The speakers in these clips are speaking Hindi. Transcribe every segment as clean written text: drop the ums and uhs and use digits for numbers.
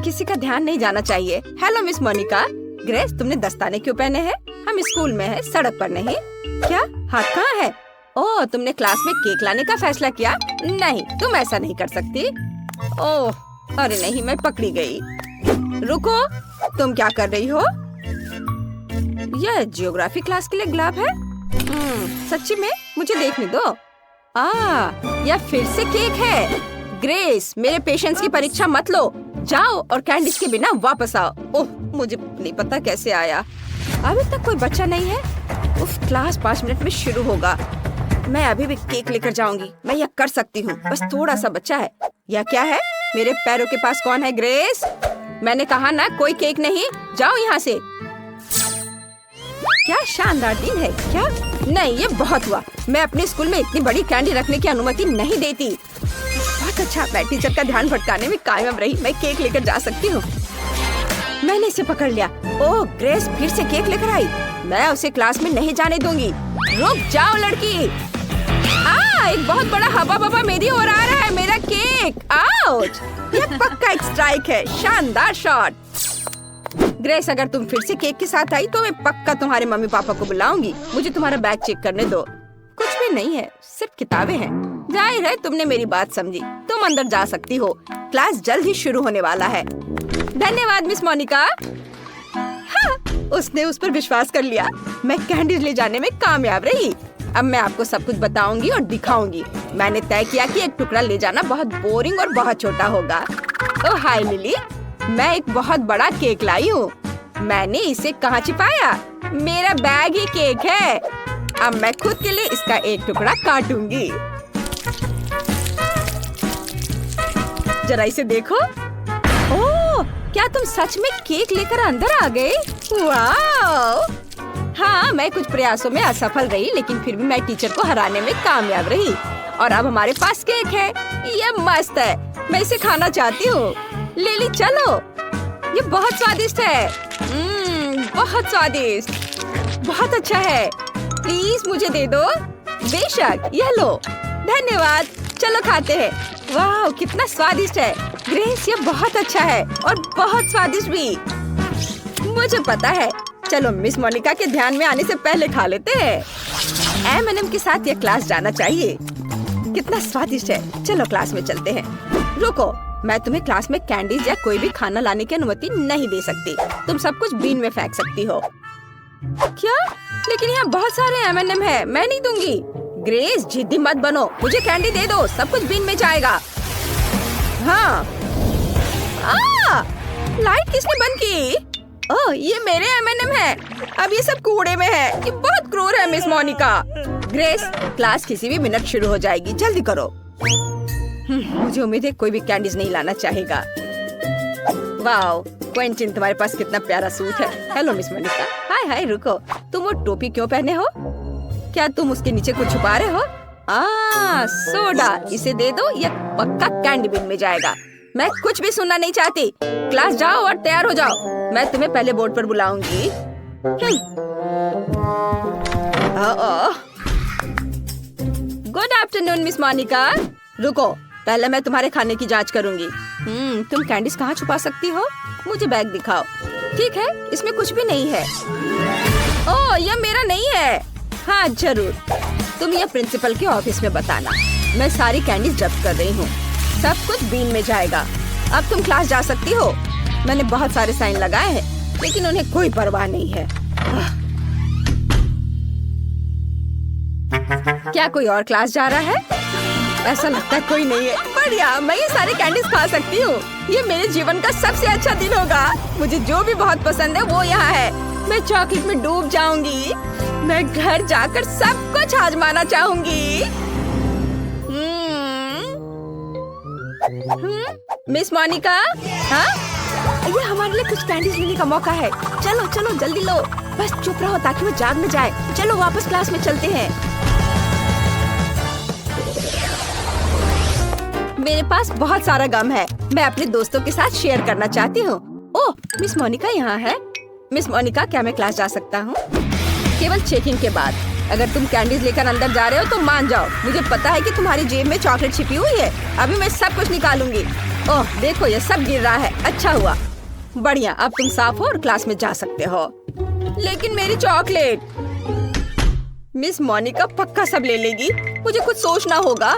किसी का ध्यान नहीं जाना चाहिए। Hello miss Monika. ग्रेस, तुमने दस्ताने क्यों पहने हैं? हम स्कूल में हैं, सड़क पर नहीं। क्या? हाथ कहाँ है? ओह, तुमने क्लास में केक लाने का फैसला किया? नहीं, तुम ऐसा नहीं कर सकती। ओह, अरे नहीं, मैं पकड़ी गई। रुको, तुम क्या कर रही हो? यह जियोग्राफी क्लास के लिए गुलाब है? सच्ची में? मुझे देखने दो। यह फिर से केक है। ग्रेस, मेरे पेशेंस की परीक्षा मत लो। जाओ और कैंडीज के बिना वापस आओ। ओह, मुझे नहीं पता कैसे आया। अभी तक कोई बच्चा नहीं है। उफ, क्लास 5 मिनट में शुरू होगा। मैं अभी भी केक लेकर जाऊंगी। मैं यह कर सकती हूँ। बस थोड़ा सा बच्चा है। यह क्या है? मेरे पैरों के पास कौन है? ग्रेस, मैंने कहा ना, कोई केक नहीं। जाओ यहाँ से। क्या शानदार दिन है। क्या? नहीं, ये बहुत हुआ। मैं अपने स्कूल में इतनी बड़ी कैंडी रखने की अनुमति नहीं देती। बहुत अच्छा, मैं टीचर का ध्यान भटकाने में कामयाब रही। मैं केक लेकर जा सकती हूँ। मैंने इसे पकड़ लिया। ओह, ग्रेस फिर से केक लेकर आई। मैं उसे क्लास में नहीं जाने दूंगी। रुक जाओ लड़की। एक बहुत बड़ा हवा बवा मेरी ओर आ रहा है। मेरा केक। आउच! यह पक्का एक स्ट्राइक है। शानदार शॉट। ग्रेस, अगर तुम फिर से केक के साथ आई तो मैं पक्का तुम्हारे मम्मी पापा को बुलाऊंगी। मुझे तुम्हारा बैग चेक करने दो। कुछ भी नहीं है, सिर्फ किताबें हैं। जाहिर है तुमने मेरी बात समझी। तुम अंदर जा सकती हो। क्लास जल्द ही शुरू होने वाला है। धन्यवाद मिस मोनिका। हाँ, उसने उस पर विश्वास कर लिया। मैं कैंडीज ले जाने में कामयाब रही। अब मैं आपको सब कुछ बताऊंगी और दिखाऊंगी। मैंने तय किया कि एक टुकड़ा ले जाना बहुत बोरिंग और बहुत छोटा होगा। ओह हाय लिली, मैं एक बहुत बड़ा केक लाई हूँ। मैंने इसे कहाँ छिपाया? मेरा बैग ही केक है। अब मैं खुद के लिए इसका एक टुकड़ा काटूंगी। जरा इसे देखो। ओह, क्या तुम सच में केक लेकर अंदर आ गए? वाह! हाँ, मैं कुछ प्रयासों में असफल रही, लेकिन फिर भी मैं टीचर को हराने में कामयाब रही। और अब हमारे पास केक है। ये मस्त है। मैं इसे खाना चाहती हूँ। लिली, चलो। ये बहुत स्वादिष्ट है। बहुत स्वादिष्ट। बहुत अच्छा है। प्लीज मुझे दे दो। बेशक, यह लो। धन्यवाद। चलो खाते हैं। वाह, कितना स्वादिष्ट है। ग्रेस, ये बहुत अच्छा है और बहुत स्वादिष्ट भी। मुझे पता है। चलो मिस मोनिका के ध्यान में आने से पहले खा लेते हैं। M&M के साथ ये क्लास जाना चाहिए। कितना स्वादिष्ट है। चलो क्लास में चलते हैं। रुको, मैं तुम्हें क्लास में कैंडीज या कोई भी खाना लाने की अनुमति नहीं दे सकती। तुम सब कुछ बीन में फेंक सकती हो। क्या? लेकिन यहाँ बहुत सारे M&M है। मैं नहीं दूंगी। ग्रेस, जिद्दी मत बनो। मुझे कैंडी दे दो। सब कुछ बीन में जाएगा। हाँ। लाइट किसने बंद की? ओह, ये मेरे M&M है। अब ये सब कूड़े में है। ये बहुत क्रूर है मिस मोनिका। ग्रेस, क्लास किसी भी मिनट शुरू हो जाएगी। जल्दी करो। मुझे उम्मीद है कोई भी कैंडीज नहीं लाना चाहेगा। वाओ, क्विंटन, तुम्हारे पास कितना प्यारा सूट है। Hello miss Monika. Hi hi, रुको। तुम वो टोपी क्यों पहने हो? क्या तुम उसके नीचे कुछ छुपा रहे हो? सोडा। इसे दे दो। यह पक्का कैंडी बिन में जाएगा। मैं कुछ भी सुनना नहीं चाहती। क्लास जाओ और तैयार हो जाओ। मैं तुम्हें पहले बोर्ड पर बुलाऊंगी। Good afternoon miss Monika. रुको, पहले मैं तुम्हारे खाने की जांच करूंगी। तुम कैंडीज कहाँ छुपा सकती हो? मुझे बैग दिखाओ। ठीक है, इसमें कुछ भी नहीं है। ओह, यह मेरा नहीं है। हाँ जरूर, तुम यह प्रिंसिपल के ऑफिस में बताना। मैं सारी कैंडीज जब्त कर रही हूँ। सब कुछ बीन में जाएगा। अब तुम क्लास जा सकती हो। मैंने बहुत सारे साइन लगाए हैं, लेकिन उन्हें कोई परवाह नहीं है। क्या कोई और क्लास जा रहा है? ऐसा लगता है कोई नहीं है। बढ़िया, मैं ये सारे कैंडीज खा सकती हूँ। ये मेरे जीवन का सबसे अच्छा दिन होगा। मुझे जो भी बहुत पसंद है वो यहाँ है। मैं चॉकलेट में डूब जाऊंगी। मैं घर जाकर सब कुछ आजमाना चाहूंगी। मिस मोनिका, हाँ? ये हमारे लिए कुछ कैंडीज लेने का मौका है। चलो चलो जल्दी लो। बस चुप रहो ताकि वो जाग न जाए। चलो वापस क्लास में चलते हैं। मेरे पास बहुत सारा गम है। मैं अपने दोस्तों के साथ शेयर करना चाहती हूँ। ओह, मिस मोनिका यहाँ है। मिस मोनिका, क्या मैं क्लास जा सकता हूँ? केवल चेकिंग के बाद। अगर तुम कैंडीज लेकर अंदर जा रहे हो तो मान जाओ। मुझे पता है कि तुम्हारी जेब में चॉकलेट छिपी हुई है। अभी मैं सब कुछ निकालूंगी। ओह देखो ये सब गिर रहा है। अच्छा हुआ, बढ़िया। अब तुम साफ हो और क्लास में जा सकते हो। लेकिन मेरी चॉकलेट, मिस मोनिका पक्का सब ले लेगी। मुझे कुछ सोचना होगा।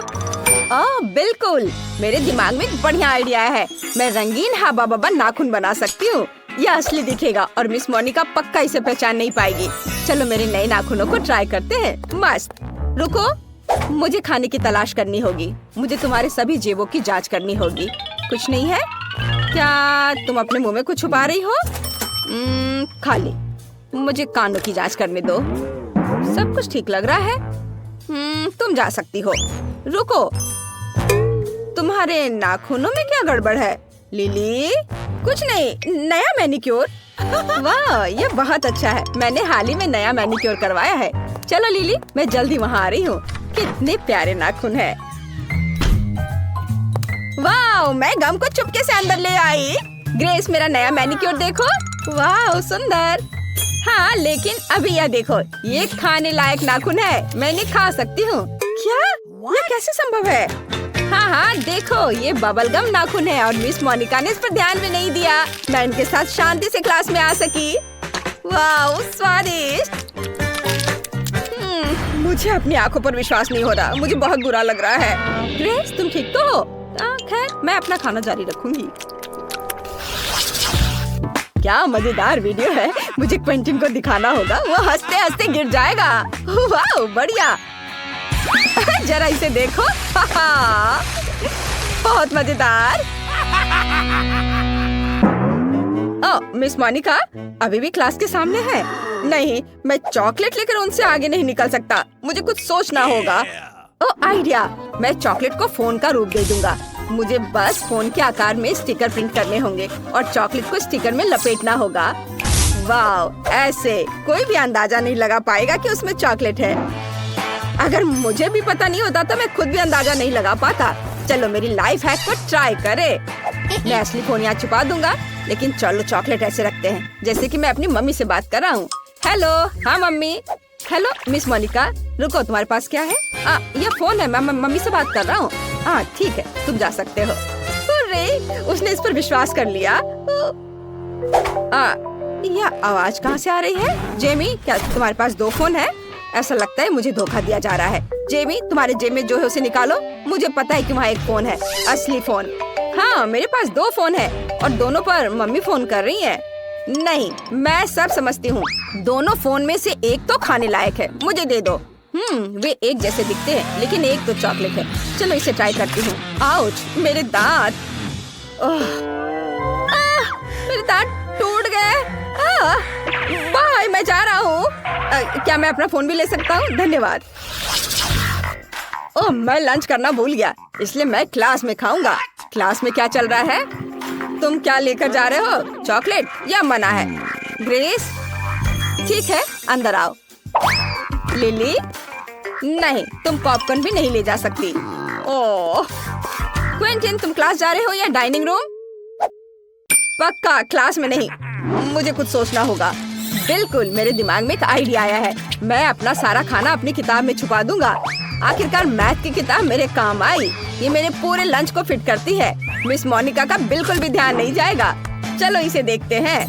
बिल्कुल, मेरे दिमाग में एक बढ़िया आइडिया है। मैं रंगीन हाबा बाबा नाखून बना सकती हूँ। यह असली दिखेगा और मिस मोनिका पक्का इसे पहचान नहीं पाएगी। चलो मेरे नए नाखूनों को ट्राई करते हैं। मस्त। रुको, मुझे खाने की तलाश करनी होगी। मुझे तुम्हारे सभी जेबों की जांच करनी होगी। कुछ नहीं है क्या? तुम अपने मुंह में कुछ छुपा रही हो? खाली। मुझे कानों की जांच करने दो। सब कुछ ठीक लग रहा है। तुम जा सकती हो। रुको, तुम्हारे नाखूनों में क्या गड़बड़ है? लिली, कुछ नहीं, नया मैनिक्योर। वाह, ये बहुत अच्छा है। मैंने हाल ही में नया मैनिक्योर करवाया है। चलो लिली, मैं जल्दी वहाँ आ रही हूँ। कितने प्यारे नाखून है। वाह, मैं गम को चुपके से अंदर ले आई। ग्रेस, मेरा नया मैनिक्योर देखो। वाह सुंदर। हाँ, लेकिन अभी यह देखो, ये खाने लायक नाखून है। मैं इन्हें खा सकती हूँ। क्या? यह कैसे संभव है? हाँ, देखो, ये बबल गम नाखून है और मिस मोनिका ने इस पर ध्यान भी नहीं दिया। मैं इनके साथ शांति से क्लास में आ सकी। वाह, स्वादिष्ट। मुझे अपनी आंखों पर विश्वास नहीं हो रहा। मुझे बहुत बुरा लग रहा है। ग्रेस, तुम ठीक तो हो? खैर, मैं अपना खाना जारी रखूंगी। क्या मजेदार वीडियो है। मुझे क्विंटन को दिखाना होगा। वो हंसते हंसते गिर जाएगा। वाह, बढ़िया। जरा इसे देखो। बहुत मजेदार। मिस मोनिका अभी भी क्लास के सामने है। नहीं, मैं चॉकलेट लेकर उनसे आगे नहीं निकल सकता। मुझे कुछ सोचना होगा। आइडिया, मैं चॉकलेट को फोन का रूप दे दूंगा। मुझे बस फोन के आकार में स्टिकर प्रिंट करने होंगे और चॉकलेट को स्टिकर में लपेटना होगा। वाह, ऐसे कोई भी अंदाजा नहीं लगा पाएगा कि उसमें चॉकलेट है। अगर मुझे भी पता नहीं होता तो मैं खुद भी अंदाजा नहीं लगा पाता। चलो मेरी लाइफ हैक को ट्राई करे। मैं असली फोन यहाँ छुपा दूंगा, लेकिन चलो चॉकलेट ऐसे रखते हैं जैसे कि मैं अपनी मम्मी से बात कर रहा हूँ। हेलो। हाँ मम्मी। हेलो मिस मोनिका, रुको, तुम्हारे पास क्या है? यह फोन है। मैं मम्मी से बात कर रहा हूँ। ठीक है, तुम जा सकते हो। अरे, उसने इस पर विश्वास कर लिया। यह आवाज कहाँ से आ रही है? जेमी, क्या तुम्हारे पास 2 फोन है? ऐसा लगता है मुझे धोखा दिया जा रहा है। जेमी, तुम्हारे जेब में जो है उसे निकालो। मुझे पता है कि वहाँ एक फोन है, असली फोन। हाँ, मेरे पास 2 फोन है और दोनों पर मम्मी फोन कर रही है। नहीं, मैं सब समझती हूँ। दोनों फोन में से एक तो खाने लायक है। मुझे दे दो। वे एक जैसे दिखते हैं, लेकिन एक तो चॉकलेट है। चलो इसे ट्राई करती हूँ। आउच, मेरे दांत। मेरे दांत टूट गए। बाय, मैं जा रहा हूँ। क्या मैं अपना फोन भी ले सकता हूँ? धन्यवाद। मैं लंच करना भूल गया, इसलिए मैं क्लास में खाऊंगा। क्लास में क्या चल रहा है? तुम क्या लेकर जा रहे हो? चॉकलेट या मना है? ग्रेस, ठीक है, अंदर आओ। लिली, नहीं, तुम पॉपकॉर्न भी नहीं ले जा सकती। ओह, क्विंटन, तुम क्लास जा रहे हो या डाइनिंग रूम? पक्का क्लास में नहीं। मुझे कुछ सोचना होगा। बिल्कुल, मेरे दिमाग में एक आइडिया आया है। मैं अपना सारा खाना अपनी किताब में छुपा दूंगा। आखिरकार मैथ की किताब मेरे काम आई। ये मेरे पूरे लंच को फिट करती है। मिस मोनिका का बिल्कुल भी ध्यान नहीं जाएगा। चलो इसे देखते हैं।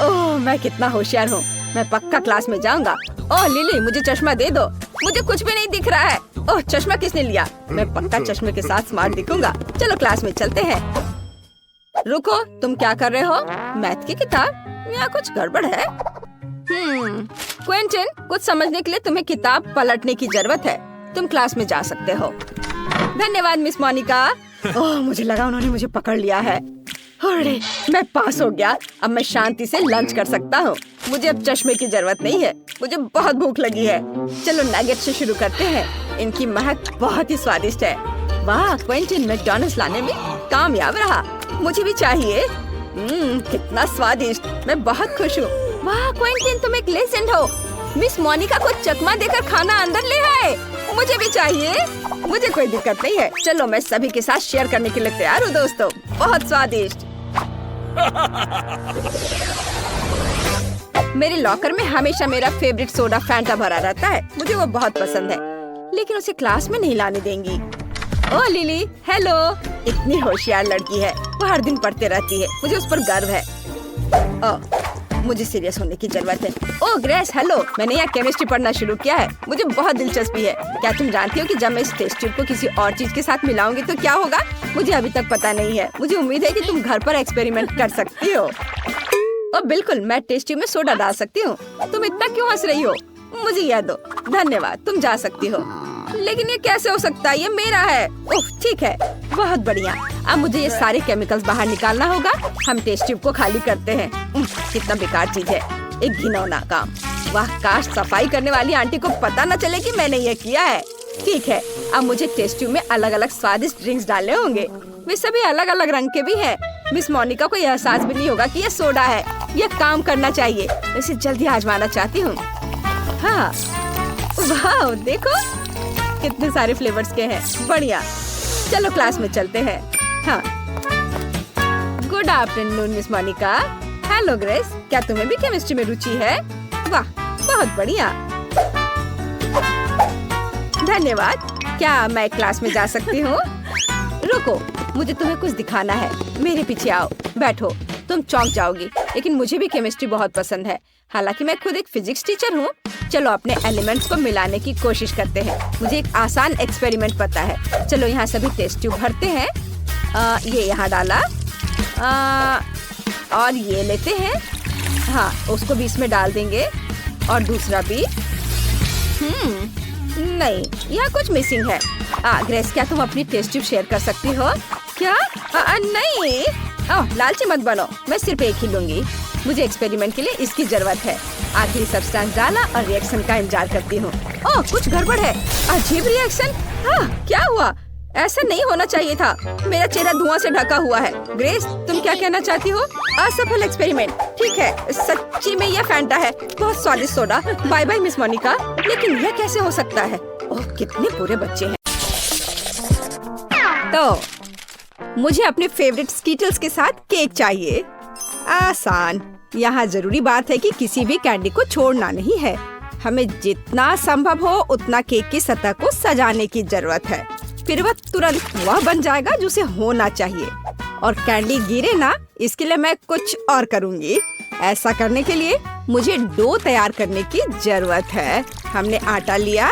ओह, मैं कितना होशियार हूँ। मैं पक्का क्लास में जाऊंगा। ओह लिली, मुझे चश्मा दे दो। मुझे कुछ भी नहीं दिख रहा है। ओह, चश्मा किसने लिया? मैं पक्का चश्मे के साथ स्मार्ट दिखूंगा। चलो क्लास में चलते हैं। रुको, तुम क्या कर रहे हो? मैथ की किताब? यहाँ कुछ गड़बड़ है। क्विंटन, कुछ समझने के लिए तुम्हें किताब पलटने की जरूरत है। तुम क्लास में जा सकते हो। धन्यवाद मिस मोनिका। ओह, मुझे लगा उन्होंने मुझे पकड़ लिया है। अरे, मैं पास हो गया। अब मैं शांति से लंच कर सकता हूँ। मुझे अब चश्मे की जरूरत नहीं है। मुझे बहुत भूख लगी है। चलो नगेट से शुरू करते हैं। इनकी महक बहुत ही स्वादिष्ट है। वाह, क्विंटन मैकडॉनल्ड्स लाने में कामयाब रहा। मुझे भी चाहिए। कितना स्वादिष्ट। मैं बहुत खुश हूँ। वाह क्विंटन, तुम एक लेजेंड हो। मिस मोनिका को चकमा देकर खाना अंदर ले आए। मुझे भी चाहिए। मुझे कोई दिक्कत नहीं है। चलो, मैं सभी के साथ शेयर करने के लिए तैयार हूँ दोस्तों। बहुत स्वादिष्ट। मेरे लॉकर में हमेशा मेरा फेवरेट सोडा फैंटा भरा रहता है। मुझे वो बहुत पसंद है, लेकिन उसे क्लास में नहीं लाने देंगी। ओ लिली, हेलो। इतनी होशियार लड़की है, वो हर दिन पढ़ते रहती है, मुझे उस पर गर्व है। मुझे सीरियस होने की जरूरत है। ओ ग्रेस, हेलो। मैंने यहाँ केमिस्ट्री पढ़ना शुरू किया है, मुझे बहुत दिलचस्पी है। क्या तुम जानती हो कि जब मैं इस टेस्ट ट्यूब को किसी और चीज के साथ मिलाऊंगी तो क्या होगा? मुझे अभी तक पता नहीं है। मुझे उम्मीद है कि तुम घर पर एक्सपेरिमेंट कर सकती हो। और बिल्कुल, मैं टेस्ट ट्यूब में सोडा डाल सकती हूँ। तुम इतना क्यों हंस रही हो? मुझे यह दो। धन्यवाद, तुम जा सकती हो। लेकिन ये कैसे हो सकता है? ये मेरा है। ओह ठीक है, बहुत बढ़िया। अब मुझे ये सारे केमिकल्स बाहर निकालना होगा। हम टेस्ट ट्यूब को खाली करते हैं। कितना बेकार चीज है, एक घिनौना काम। वाह, काश सफाई करने वाली आंटी को पता न चले कि मैंने ये किया है। ठीक है, अब मुझे टेस्ट ट्यूब में अलग अलग स्वादिष्ट ड्रिंक्स डालने होंगे। वे सभी अलग अलग रंग के भी हैं। मिस मोनिका को यह एहसास भी नहीं होगा कि ये सोडा है। यह काम करना चाहिए। मैं इसे जल्दी आजमाना चाहती हूँ। हाँ, वाह देखो कितने सारे फ्लेवर्स के हैं। बढ़िया, चलो क्लास में चलते हैं। हाँ, good afternoon miss Monica. Hello Grace, क्या तुम्हें भी केमिस्ट्री में रुचि है? वाह, बहुत बढ़िया। धन्यवाद। क्या मैं क्लास में जा सकती हूँ? रुको, मुझे तुम्हें कुछ दिखाना है। मेरे पीछे आओ, बैठो। तुम चौंक जाओगी, लेकिन मुझे भी केमिस्ट्री बहुत पसंद है। हालांकि मैं खुद एक फिजिक्स टीचर हूँ। चलो अपने एलिमेंट्स को मिलाने की कोशिश करते हैं। मुझे एक आसान एक्सपेरिमेंट पता है। चलो यहाँ सभी टेस्ट ट्यूब भरते हैं। ये यहाँ डाला। और ये लेते हैं। हाँ, उसको भी इसमें डाल देंगे। और दूसरा भी। नहीं, यहाँ कुछ मिसिंग है। ग्रेस, क्या तुम अपनी टेस्ट ट्यूब शेयर कर सकती हो? क्या? नहीं। लालची मत बनो, मैं सिर्फ एक ही लूंगी। मुझे एक्सपेरिमेंट के लिए इसकी जरूरत है। आखिरी सब्सटेंस डाला और रिएक्शन का इंतजार करती हूँ। ओह, कुछ गड़बड़ है। अजीब रिएक्शन। क्या हुआ? ऐसा नहीं होना चाहिए था। मेरा चेहरा धुआं से ढका हुआ है। ग्रेस, तुम क्या कहना चाहती हो? असफल एक्सपेरिमेंट। ठीक है, सच्ची में यह फैंटा है। बहुत स्वादिष्ट soda. Bye bye miss Monica. लेकिन यह कैसे हो सकता है? ओह, कितने बुरे बच्चे हैं। तो मुझे अपने फेवरेट स्कीटल्स के साथ केक चाहिए। आसान। यहाँ जरूरी बात है कि किसी भी कैंडी को छोड़ना नहीं है। हमें जितना संभव हो उतना केक की सतह को सजाने की जरूरत है। फिर वह तुरंत वह बन जाएगा जो उसे होना चाहिए। और कैंडी गिरे ना, इसके लिए मैं कुछ और करूँगी। ऐसा करने के लिए मुझे डो तैयार करने की जरूरत है। हमने आटा लिया,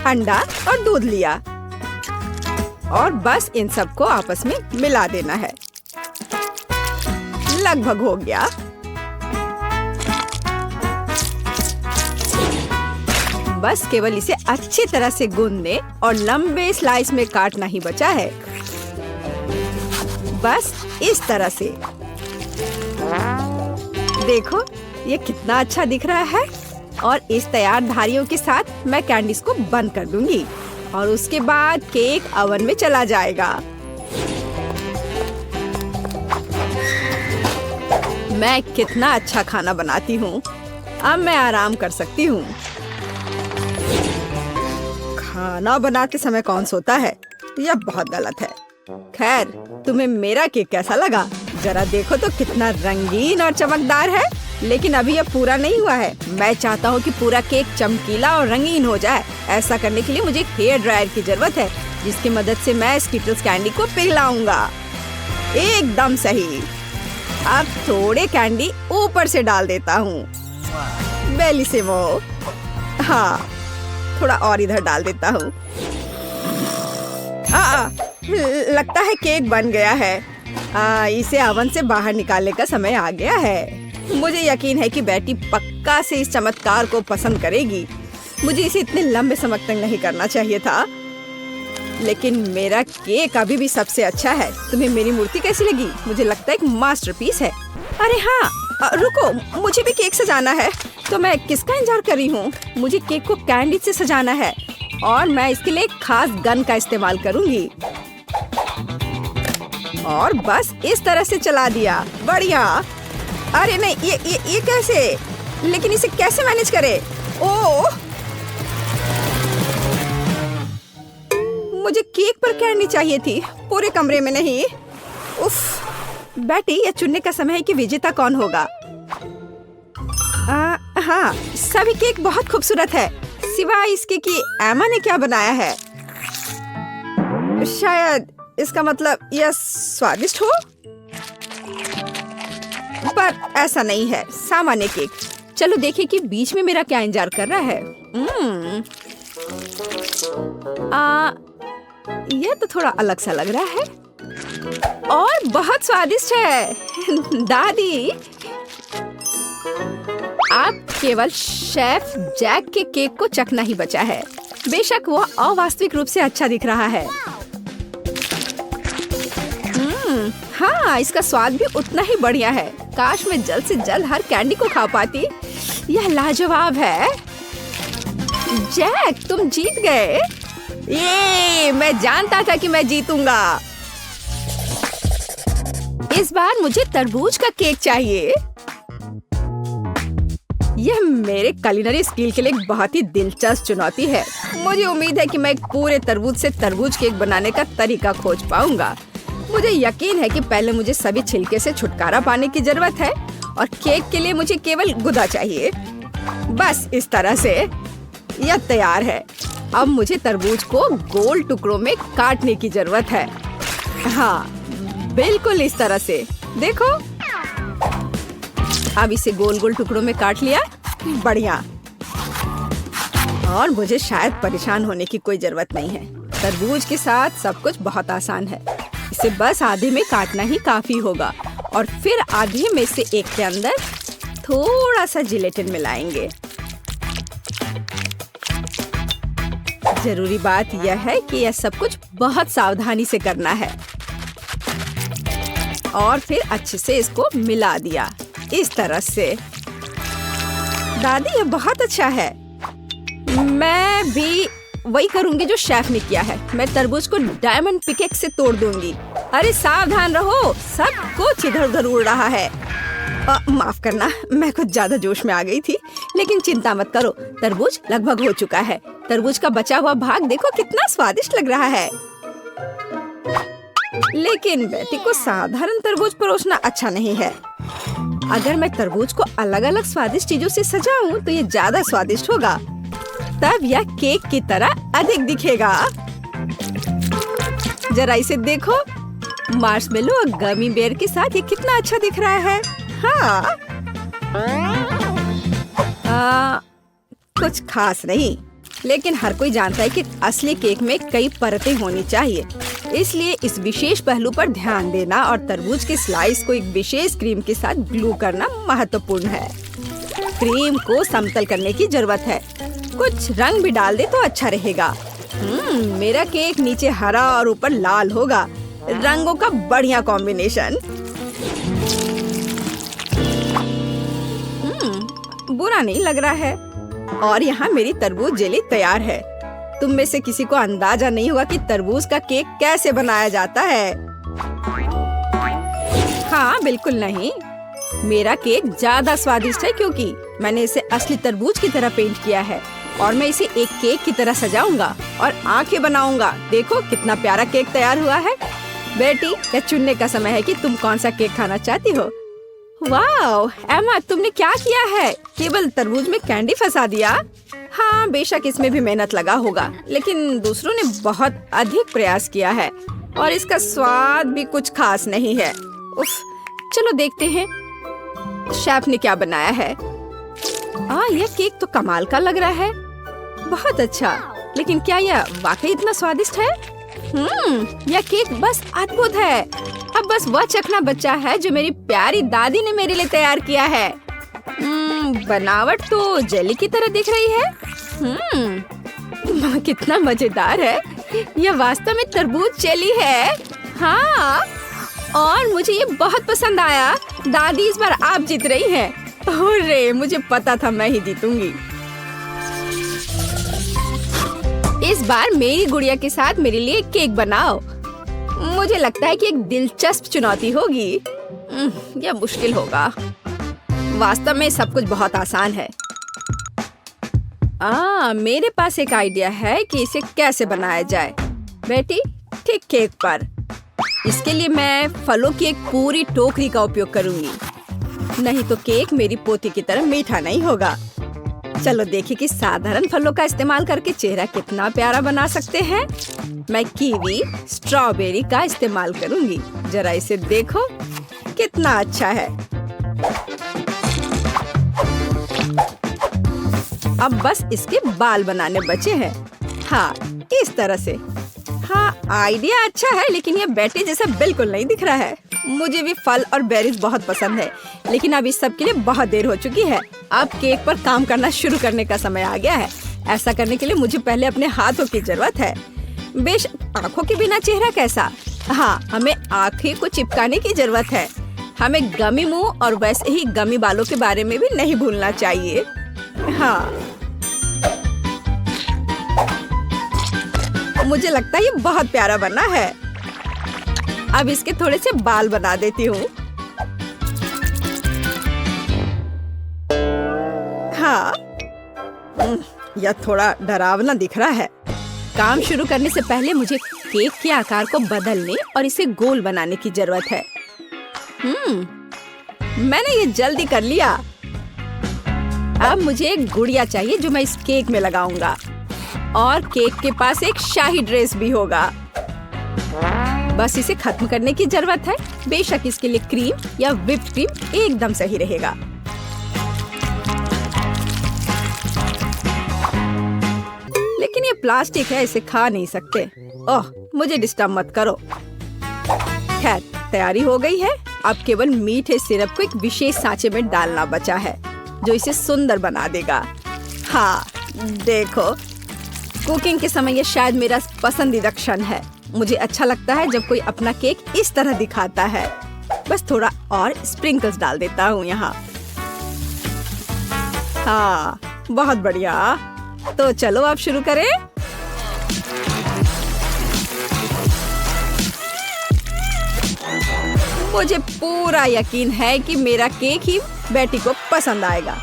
अंडा और दूध लिया और बस इन सबको आपस में मिला देना है। लगभग हो गया। बस केवल इसे अच्छी तरह से गूंदने और लंबे स्लाइस में काटना ही बचा है। बस इस तरह से। देखो, ये कितना अच्छा दिख रहा है। और इस तैयार धारियों के साथ मैं कैंडीज को बंद कर दूंगी और उसके बाद केक ओवन में चला जाएगा। मैं कितना अच्छा खाना बनाती हूँ। अब मैं आराम कर सकती हूँ। खाना बनाते समय कौन सोता है? यह बहुत गलत है। खैर, तुम्हें मेरा केक कैसा लगा? जरा देखो तो कितना रंगीन और चमकदार है। लेकिन अभी यह पूरा नहीं हुआ है। मैं चाहता हूँ कि पूरा केक चमकीला और रंगीन हो जाए। ऐसा करने के लिए मुझे एक हेयर ड्रायर की जरूरत है, जिसकी मदद से मैं स्कीटल्स कैंडी को पिघलाऊंगा। एकदम सही। अब थोड़े कैंडी ऊपर से डाल देता हूँ। बेलिसिमो। हाँ, थोड़ा और इधर डाल देता हूँ। लगता है केक बन गया है। इसे ओवन से बाहर निकालने का समय आ गया है। मुझे यकीन है कि बेटी पक्का से इस चमत्कार को पसंद करेगी। मुझे इसे इतने लंबे समय तक नहीं करना चाहिए था, लेकिन मेरा केक अभी भी सबसे अच्छा है। तुम्हें मेरी मूर्ति कैसी लगी? मुझे लगता है एक मास्टरपीस है। अरे हाँ, रुको, मुझे भी केक सजाना है। तो मैं किसका इंतजार कर रही हूँ? मुझे केक को कैंडी से सजाना है और मैं इसके लिए एक खास गन का इस्तेमाल करूँगी। और बस इस तरह से चला दिया। बढ़िया। अरे नहीं, ये कैसे? लेकिन इसे कैसे मैनेज करे? ओह, मुझे केक पर कैंडी चाहिए थी, पूरे कमरे में नहीं। उफ, बेटी, यह चुनने का समय है कि विजेता कौन होगा। हाँ, सभी केक बहुत खूबसूरत है, सिवाय इसके कि एमा ने क्या बनाया है। शायद इसका मतलब यह स्वादिष्ट हो, पर ऐसा नहीं है, सामान्य केक। चलो देखें कि बीच में मेरा क्या इंतजार कर रहा है। यह तो थोड़ा अलग सा लग रहा है और बहुत स्वादिष्ट है। दादी, आप केवल शेफ जैक के केक को चखना ही बचा है। बेशक वह अवास्तविक रूप से अच्छा दिख रहा है। हाँ, इसका स्वाद भी उतना ही बढ़िया है। काश मैं जल्द से जल्द हर कैंडी को खा पाती। यह लाजवाब है। जैक, तुम जीत गए। ये मैं जानता था कि मैं जीतूंगा। इस बार मुझे तरबूज का केक चाहिए। यह मेरे कुलिनरी स्किल के लिए एक बहुत ही दिलचस्प चुनौती है। मुझे उम्मीद है कि मैं एक पूरे तरबूज से तरबूज केक बनाने का तरीका खोज पाऊंगा। मुझे यकीन है कि पहले मुझे सभी छिलके से छुटकारा पाने की जरूरत है और केक के लिए मुझे केवल गुदा चाहिए। बस इस तरह से यह तैयार है। अब मुझे तरबूज को गोल टुकड़ों में काटने की जरूरत है। हाँ, बिल्कुल इस तरह से। देखो, अब इसे गोल गोल टुकड़ों में काट लिया। बढ़िया। और मुझे शायद परेशान होने की कोई जरूरत नहीं है। तरबूज के साथ सब कुछ बहुत आसान है। इसे बस आधे में काटना ही काफी होगा और फिर आधे में से एक के अंदर थोड़ा सा जिलेटिन मिलाएंगे। जरूरी बात यह है कि यह सब कुछ बहुत सावधानी से करना है। और फिर अच्छे से इसको मिला दिया इस तरह से। दादी, यह बहुत अच्छा है। मैं भी वही करूंगी जो शेफ ने किया है। मैं तरबूज को डायमंड पिकेक्स से तोड़ दूंगी। अरे सावधान रहो, सब कुछ इधर उधर उड़ रहा है। माफ करना, मैं कुछ ज्यादा जोश में आ गई थी। लेकिन चिंता मत करो, तरबूज लगभग हो चुका है। तरबूज का बचा हुआ भाग देखो कितना स्वादिष्ट लग रहा है। लेकिन बेटी को साधारण तरबूज परोसना अच्छा नहीं है। अगर मैं तरबूज को अलग अलग स्वादिष्ट चीजों से सजाऊं तो ये ज्यादा स्वादिष्ट होगा। तब यह केक की तरह अधिक दिखेगा। जरा इसे देखो, मार्शमेलो और गमी बेयर के साथ ये कितना अच्छा दिख रहा है। हाँ, कुछ खास नहीं, लेकिन हर कोई जानता है कि असली केक में कई परतें होनी चाहिए। इसलिए इस विशेष पहलू पर ध्यान देना और तरबूज के स्लाइस को एक विशेष क्रीम के साथ ग्लू करना महत्वपूर्ण है। क्रीम को समतल करने की जरूरत है। कुछ रंग भी डाल दे तो अच्छा रहेगा। मेरा केक नीचे हरा और ऊपर लाल होगा। रंगों का बढ़िया कॉम्बिनेशन। बुरा नहीं लग रहा है। और यहाँ मेरी तरबूज जेली तैयार है। तुम में से किसी को अंदाजा नहीं होगा कि तरबूज का केक कैसे बनाया जाता है। हाँ, बिल्कुल नहीं। मेरा केक ज्यादा स्वादिष्ट है क्योंकि मैंने इसे असली तरबूज की तरह पेंट किया है। और मैं इसे एक केक की तरह सजाऊंगा और आंखें बनाऊंगा। देखो कितना प्यारा केक तैयार हुआ है। बेटी, यह चुनने का समय है कि तुम कौन सा केक खाना चाहती हो। वाह एमा, तुमने क्या किया है? केवल तरबूज में कैंडी फंसा दिया। हाँ, बेशक इसमें भी मेहनत लगा होगा, लेकिन दूसरों ने बहुत अधिक प्रयास किया है और इसका स्वाद भी कुछ खास नहीं है। उफ, चलो देखते हैं शेफ ने क्या बनाया है। यह केक तो कमाल का लग रहा है। बहुत अच्छा, लेकिन क्या यह वाकई इतना स्वादिष्ट है? यह केक बस अद्भुत है। अब बस वह चखना बचा है जो मेरी प्यारी दादी ने मेरे लिए तैयार किया है। बनावट तो जेली की तरह दिख रही है। कितना मजेदार है। यह वास्तव में तरबूज जेली है। हाँ, और मुझे ये बहुत पसंद आया। दादी, इस बार आप जीत रही हैं। अरे, मुझे पता था मैं ही जीतूंगी। इस बार मेरी गुड़िया के साथ मेरे लिए केक बनाओ। मुझे लगता है कि एक दिलचस्प चुनौती होगी। यह मुश्किल होगा। वास्तव में सब कुछ बहुत आसान है। मेरे पास एक आइडिया है कि इसे कैसे बनाया जाए। बेटी, ठीक केक पर। इसके लिए मैं फलों की एक पूरी टोकरी का उपयोग करूंगी। नहीं तो केक मेरी पोती की तरह मीठा नहीं होगा। चलो देखिए कि साधारण फलों का इस्तेमाल करके चेहरा कितना प्यारा बना सकते हैं। मैं कीवी, स्ट्रॉबेरी का इस्तेमाल करूंगी। जरा इसे देखो, कितना अच्छा है। अब बस इसके बाल बनाने बचे हैं। हाँ, इस तरह से। हाँ, आइडिया अच्छा है, लेकिन ये बैटी जैसा बिल्कुल नहीं दिख रहा है। मुझे भी फल और बेरीज बहुत पसंद है, लेकिन अब इस सब के लिए बहुत देर हो चुकी है। अब केक पर काम करना शुरू करने का समय आ गया है। ऐसा करने के लिए मुझे पहले अपने हाथों की जरूरत है। बेशक आँखों के बिना चेहरा कैसा? हाँ, हमें आँखें को चिपकाने की जरूरत है। हमें गमी मुंह और वैसे ही गमी बालों के बारे में भी नहीं भूलना चाहिए। हाँ, मुझे लगता है ये बहुत प्यारा बना है। अब इसके थोड़े से बाल बना देती हूँ। हाँ, यह थोड़ा डरावना दिख रहा है। काम शुरू करने से पहले मुझे केक के आकार को बदलने और इसे गोल बनाने की जरूरत है। मैंने ये जल्दी कर लिया। अब मुझे एक गुड़िया चाहिए जो मैं इस केक में लगाऊंगा, और केक के पास एक शाही ड्रेस भी होगा। बस इसे खत्म करने की जरूरत है। बेशक इसके लिए क्रीम या व्हिप क्रीम एकदम सही रहेगा। लेकिन ये प्लास्टिक है, इसे खा नहीं सकते। ओह, मुझे डिस्टर्ब मत करो। खैर, तैयारी हो गई है। अब केवल मीठे सिरप को एक विशेष सांचे में डालना बचा है, जो इसे सुंदर बना देगा। हाँ, देखो, कुकिंग के समय ये शायद मेरा पसंदीदा क्षण है। मुझे अच्छा लगता है जब कोई अपना केक इस तरह दिखाता है। बस थोड़ा और स्प्रिंकल्स डाल देता हूँ यहाँ। हाँ, बहुत बढ़िया। तो चलो अब शुरू करें। मुझे पूरा यकीन है कि मेरा केक ही बेटी को पसंद आएगा।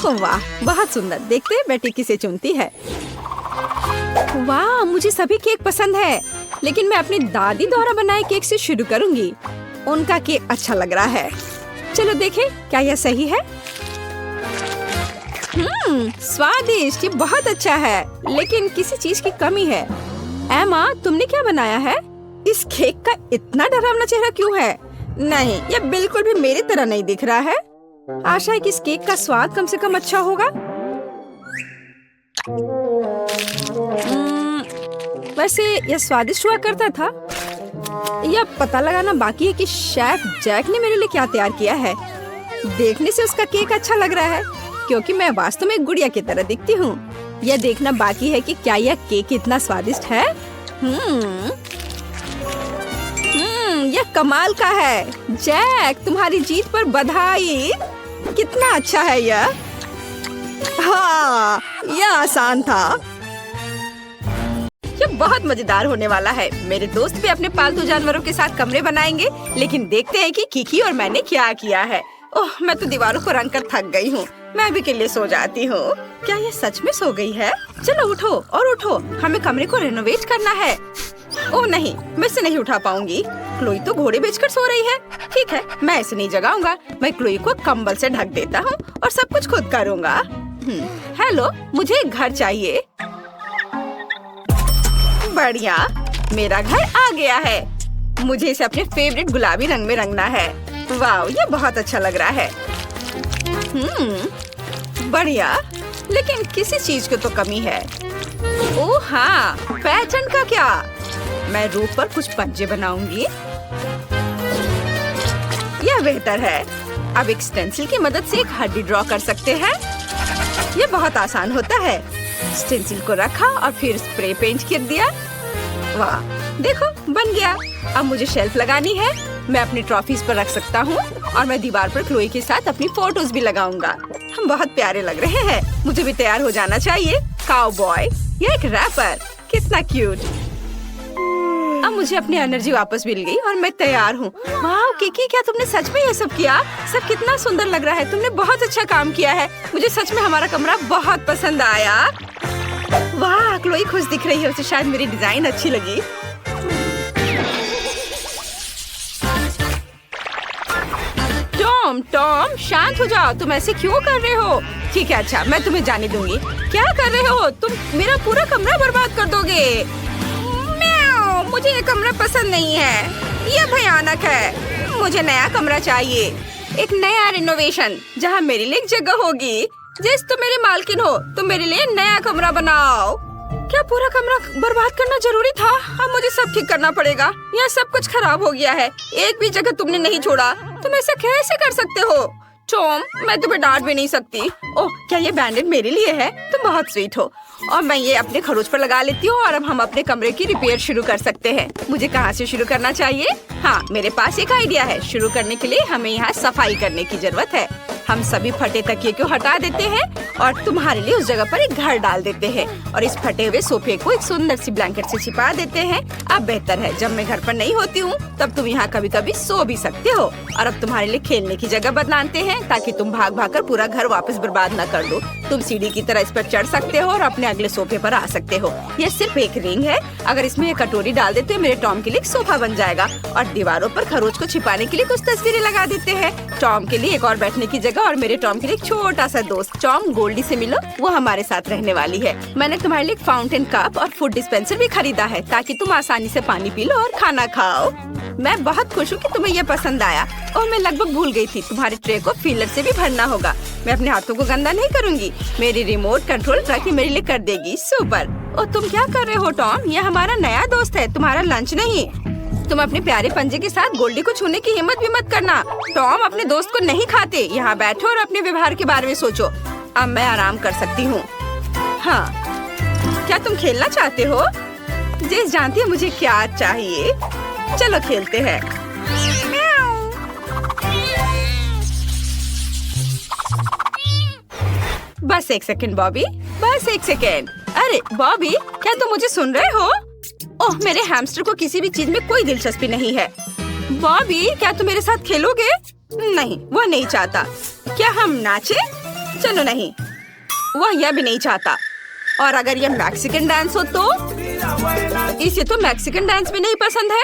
वाह, बहुत सुंदर। देखते हैं बेटी किसे चुनती है। वाह, मुझे सभी केक पसंद है, लेकिन मैं अपनी दादी द्वारा बनाए केक से शुरू करूंगी। उनका केक अच्छा लग रहा है। चलो देखें, क्या यह सही है? स्वादिष्ट, ये बहुत अच्छा है, लेकिन किसी चीज की कमी है। एमा, तुमने क्या बनाया है? इस केक का इतना डरावना चेहरा क्यों है? नहीं, यह बिल्कुल भी मेरी तरह नहीं दिख रहा है। आशा है कि इस केक का स्वाद कम से कम अच्छा होगा। वैसे यह स्वादिष्ट हुआ करता था। यह पता लगाना बाकी है कि शेफ जैक ने मेरे लिए क्या तैयार किया है। देखने से उसका केक अच्छा लग रहा है, क्योंकि मैं वास्तव में एक गुड़िया की तरह दिखती हूँ। यह देखना बाकी है कि क्या यह केक इतना स्वादिष्ट है। यह कमाल का है। जैक, तुम्हारी जीत पर बधाई। कितना अच्छा है यह। हाँ, यह आसान था। यह बहुत मजेदार होने वाला है। मेरे दोस्त भी अपने पालतू जानवरों के साथ कमरे बनाएंगे, लेकिन देखते हैं कि किकी और मैंने क्या किया है। ओह, मैं तो दीवारों को रंग कर थक गई हूँ। मैं अभी के लिए सो जाती हूँ। क्या ये सच में सो गई है? चलो उठो और उठो, हमें कमरे को रेनोवेट करना है। ओह नहीं, मैं इसे नहीं उठा पाऊंगी। क्लोई तो घोड़े बेचकर सो रही है। ठीक है, मैं इसे नहीं जगाऊंगा। मैं क्लोई को कंबल से ढक देता हूँ और सब कुछ खुद करूँगा। हेलो, मुझे एक घर चाहिए। बढ़िया, मेरा घर आ गया है। मुझे इसे अपने फेवरेट गुलाबी रंग में रंगना है। वाह, ये बहुत अच्छा लग रहा है। बढ़िया, लेकिन किसी चीज की तो कमी है। ओह हाँ, पैटर्न का क्या? मैं रूफ पर कुछ पंजे बनाऊंगी। यह बेहतर है। अब एक स्टेंसिल की मदद से एक हड्डी ड्रॉ कर सकते हैं। यह बहुत आसान होता है। स्टेंसिल को रखा और फिर स्प्रे पेंट कर दिया। वाह, देखो बन गया। अब मुझे शेल्फ लगानी है। मैं अपनी ट्रॉफीज पर रख सकता हूँ और मैं दीवार पर क्लोई के साथ अपनी फोटोज भी लगाऊंगा। हम बहुत प्यारे लग रहे हैं। मुझे भी तैयार हो जाना चाहिए। काउबॉय, यह एक रैपर, कितना क्यूट। अब मुझे अपनी एनर्जी वापस मिल गई और मैं तैयार हूँ। वाह किकी, क्या तुमने सच में ये सब किया? सब कितना सुंदर लग रहा है। तुमने बहुत अच्छा काम किया है। मुझे सच में हमारा कमरा बहुत पसंद आया। वाह, क्लोई खुश दिख रही है। उसे शायद मेरी डिजाइन अच्छी लगी। टॉम टॉम शांत हो जाओ, तुम ऐसे क्यों कर रहे हो? ठीक है अच्छा, मैं तुम्हें जाने दूंगी। क्या कर रहे हो तुम? मेरा पूरा कमरा बर्बाद कर दोगे। म्याऊ, मुझे ये कमरा पसंद नहीं है, ये भयानक है। मुझे नया कमरा चाहिए, एक नया रिनोवेशन जहाँ मेरे लिए एक जगह होगी। जिस तुम मेरी मालकिन हो, तुम मेरे लिए नया कमरा बनाओ। क्या पूरा कमरा बर्बाद करना जरूरी था? अब मुझे सब ठीक करना पड़ेगा। यह सब कुछ खराब हो गया है, एक भी जगह तुमने नहीं छोड़ा। तुम ऐसा कैसे कर सकते हो? टॉम, मैं तुम्हें डांट भी नहीं सकती। ओह, क्या ये बैंडेड मेरे लिए है? तुम बहुत स्वीट हो। और मैं ये अपने खरोच पर लगा लेती हूँ और अब हम अपने कमरे की रिपेयर शुरू कर सकते हैं। मुझे कहाँ से शुरू करना चाहिए? हाँ, मेरे पास एक आइडिया है। शुरू करने के लिए हमें यहाँ सफाई करने की जरूरत है। हम सभी फटे तकिए को हटा देते हैं और तुम्हारे लिए उस जगह पर एक घर डाल देते हैं और इस फटे हुए सोफे को एक सुंदर सी ब्लैंकेट से छिपा देते हैं। अब बेहतर है, जब मैं घर पर नहीं होती हूँ तब तुम यहाँ कभी कभी सो भी सकते हो। और अब तुम्हारे लिए खेलने की जगह बदलाते हैं ताकि तुम भाग भाग कर पूरा घर वापस बर्बाद न कर दो। तुम सीढ़ी की तरह इस पर चढ़ सकते हो और अपने अगले सोफे पर आ सकते हो। यह सिर्फ एक रिंग है। अगर इसमें एक कटोरी डाल देते हो, मेरे टॉम के लिए एक सोफा बन जाएगा। और दीवारों पर खरोच को छिपाने के लिए कुछ तस्वीरें लगा देते हैं। टॉम के लिए एक और बैठने की जगह और मेरे टॉम के लिए एक छोटा सा दोस्त। टॉम, गोल्डी से मिलो, वो हमारे साथ रहने वाली है। मैंने तुम्हारे लिए एक फाउंटेन कप और फूड डिस्पेंसर भी खरीदा है ताकि तुम आसानी से पानी पी लो और खाना खाओ। मैं बहुत खुश हूँ कि तुम्हें यह पसंद आया। और मैं लगभग भूल गई थी, तुम्हारे ट्रे को फिलर से भी भरना होगा। मैं अपने हाथों को गंदा नहीं करूँगी। मेरी रिमोट कंट्रोल ट्रक मेरे लिए कर देगी। सुपर। और तुम क्या कर रहे हो टॉम? यह हमारा नया दोस्त है, तुम्हारा लंच नहीं। तुम अपने प्यारे पंजे के साथ गोल्डी को छूने की हिम्मत भी मत करना। टॉम अपने दोस्त को नहीं खाते। यहाँ बैठो और अपने व्यवहार के बारे में सोचो। अब मैं आराम कर सकती हूँ। हाँ, क्या तुम खेलना चाहते हो? जेस जानती है मुझे क्या चाहिए। चलो खेलते हैं। बस एक सेकंड बॉबी, बस एक सेकंड। अरे बॉबी, क्या तुम मुझे सुन रहे हो? ओह, मेरे हैमस्टर को किसी भी चीज में कोई दिलचस्पी नहीं है। बॉबी, क्या तुम मेरे साथ खेलोगे? नहीं, वह नहीं चाहता। क्या हम नाचे? चलो नहीं, वह यह भी नहीं चाहता। और अगर यह मैक्सिकन डांस हो तो? इसे तो मैक्सिकन डांस भी नहीं पसंद है।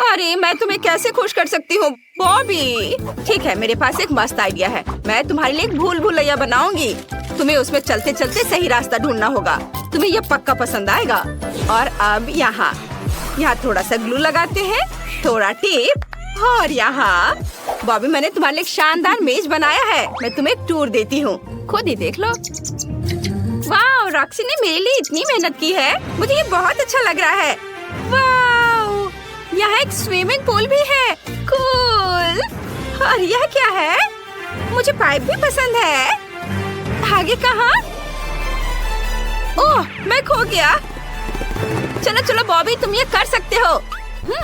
अरे मैं तुम्हें कैसे खुश कर सकती हूँ बॉबी? ठीक है, मेरे पास एक मस्त आइडिया है। मैं तुम्हारे लिए एक भूल भुलैया बनाऊंगी। तुम्हें उसमें चलते चलते सही रास्ता ढूंढना होगा। तुम्हें यह पक्का पसंद आएगा। और अब यहाँ थोड़ा सा ग्लू लगाते हैं, थोड़ा टेप और यहाँ। बॉबी, मैंने तुम्हारे लिए एक शानदार मेज बनाया है। मैं तुम्हें एक टूर देती हूँ, खुद ही देख लो। वाह, रॉक्सी ने मेरे लिए इतनी मेहनत की है। मुझे ये बहुत अच्छा लग रहा है। वाह, यहाँ एक स्विमिंग पूल भी है। कूल। और यह क्या है? मुझे पाइप भी पसंद है। आगे कहाँ? ओह, मैं खो गया। चलो चलो बॉबी, तुम ये कर सकते हो।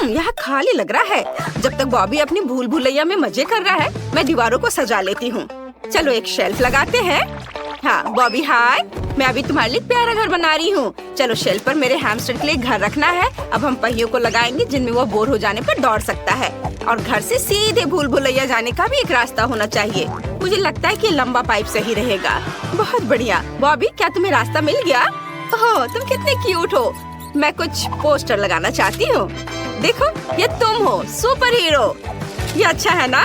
यहाँ खाली लग रहा है। जब तक बॉबी अपनी भूल भुलैया में मजे कर रहा है, मैं दीवारों को सजा लेती हूँ। चलो एक शेल्फ लगाते हैं। हाँ बॉबी, हाय। मैं अभी तुम्हारे लिए प्यारा घर बना रही हूँ। चलो शेल्फ पर मेरे हैमस्टर के लिए घर रखना है। अब हम पहियों को लगाएंगे जिनमें वो बोर हो जाने पर दौड़ सकता है। और घर से सीधे भूल भुलैया जाने का भी एक रास्ता होना चाहिए। मुझे लगता है कि लंबा पाइप सही रहेगा। बहुत बढ़िया। बॉबी, क्या तुम्हें रास्ता मिल गया? ओह, तुम कितने क्यूट हो। मैं कुछ पोस्टर लगाना चाहती हूँ। देखो, ये तुम हो, सुपर हीरो। ये अच्छा है ना?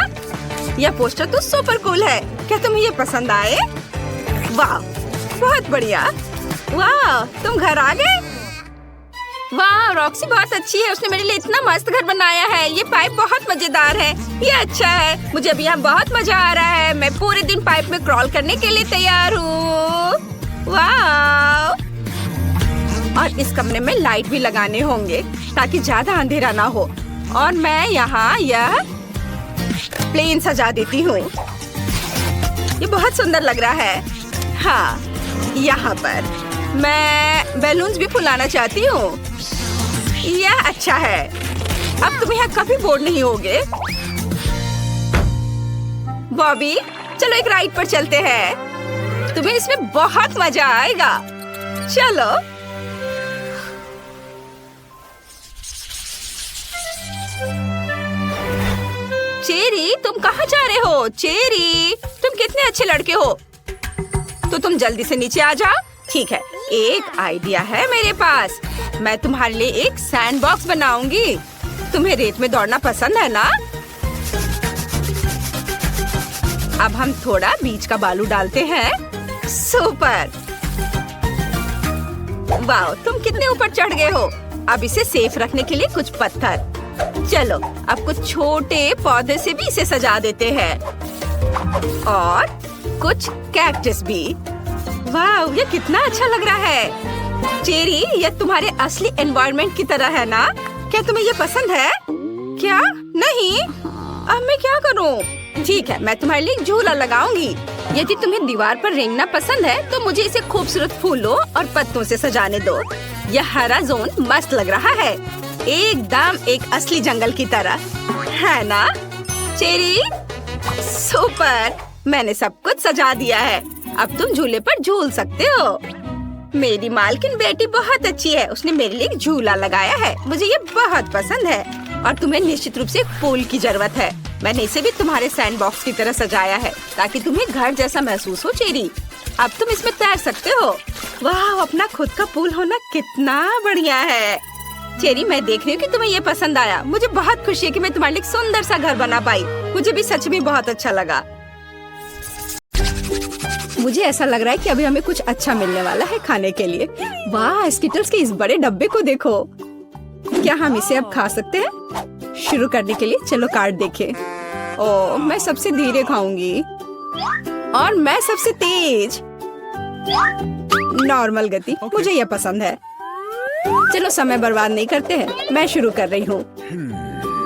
यह पोस्टर तो सुपर कूल है। क्या तुम्हें ये पसंद आए? वाह, बहुत बढ़िया। वाह, तुम घर आ गए? वाह, रॉक्सी बहुत अच्छी है। उसने मेरे लिए इतना मस्त घर बनाया है। ये पाइप बहुत मजेदार है। ये अच्छा है। मुझे अभी यहाँ बहुत मजा आ रहा है। मैं पूरे दिन पाइप में क्रॉल करने के लिए तैयार हूँ। वाह। और इस कमरे में लाइट भी लगाने होंगे ताकि ज्यादा अंधेरा ना हो। और मैं यहाँ यह प्लेन सजा देती हूँ। ये बहुत सुंदर लग रहा है। हाँ, यहाँ पर मैं बैलून्स भी फुलाना चाहती हूँ। यह अच्छा है। अब तुम यहाँ कभी बोर नहीं होगे। बॉबी, चलो एक राइड पर चलते हैं। तुम्हें इसमें बहुत मजा आएगा। चलो। चेरी, तुम कहाँ जा रहे हो? चेरी, तुम कितने अच्छे लड़के हो। तो तुम जल्दी से नीचे आ जाओ। ठीक है, एक आइडिया है मेरे पास। मैं तुम्हारे लिए एक सैंड बॉक्स बनाऊंगी। तुम्हें रेत में दौड़ना पसंद है ना? अब हम थोड़ा बीच का बालू डालते हैं। सुपर! वाह, तुम कितने ऊपर चढ़ गए हो। अब इसे सेफ रखने के लिए कुछ पत्थर। चलो अब कुछ छोटे पौधे से भी इसे सजा देते हैं और कुछ कैक्टस भी। वाह, ये कितना अच्छा लग रहा है। चेरी, ये तुम्हारे असली एनवायरनमेंट की तरह है ना? क्या तुम्हें ये पसंद है? क्या नहीं? अब मैं क्या करूं? ठीक है, मैं तुम्हारे लिए झूला लगाऊंगी। यदि तुम्हें दीवार पर रेंगना पसंद है तो मुझे इसे खूबसूरत फूलों और पत्तों से सजाने दो। यह हरा जोन मस्त लग रहा है, एकदम एक असली जंगल की तरह, है ना? Cherry, super! मैंने सब कुछ सजा दिया है। अब तुम झूले पर झूल सकते हो। मेरी मालकिन बेटी बहुत अच्छी है, उसने मेरे लिए एक झूला लगाया है। मुझे ये बहुत पसंद है। और तुम्हें निश्चित रूप से एक पूल की जरूरत है। मैंने इसे भी तुम्हारे सैंडबॉक्स की तरह सजाया है ताकि तुम्हें घर जैसा महसूस हो। चेरी, अब तुम इसमें तैर सकते हो। वाह, अपना खुद का पूल होना कितना बढ़िया है। चेरी, मैं देख रही हूँ कि तुम्हें ये पसंद आया। मुझे बहुत खुशी है कि मैं तुम्हारे लिए एक सुंदर सा घर बना पाई। मुझे भी सच में बहुत अच्छा लगा। मुझे ऐसा लग रहा है कि अभी हमें कुछ अच्छा मिलने वाला है खाने के लिए। वाह, स्किटल्स के इस बड़े डब्बे को देखो। क्या हम इसे अब खा सकते हैं? शुरू करने के लिए चलो कार्ड देखें। ओह, मैं सबसे धीरे खाऊंगी और मैं सबसे तेज। नॉर्मल गति, मुझे यह पसंद है। चलो समय बर्बाद नहीं करते हैं, मैं शुरू कर रही हूँ।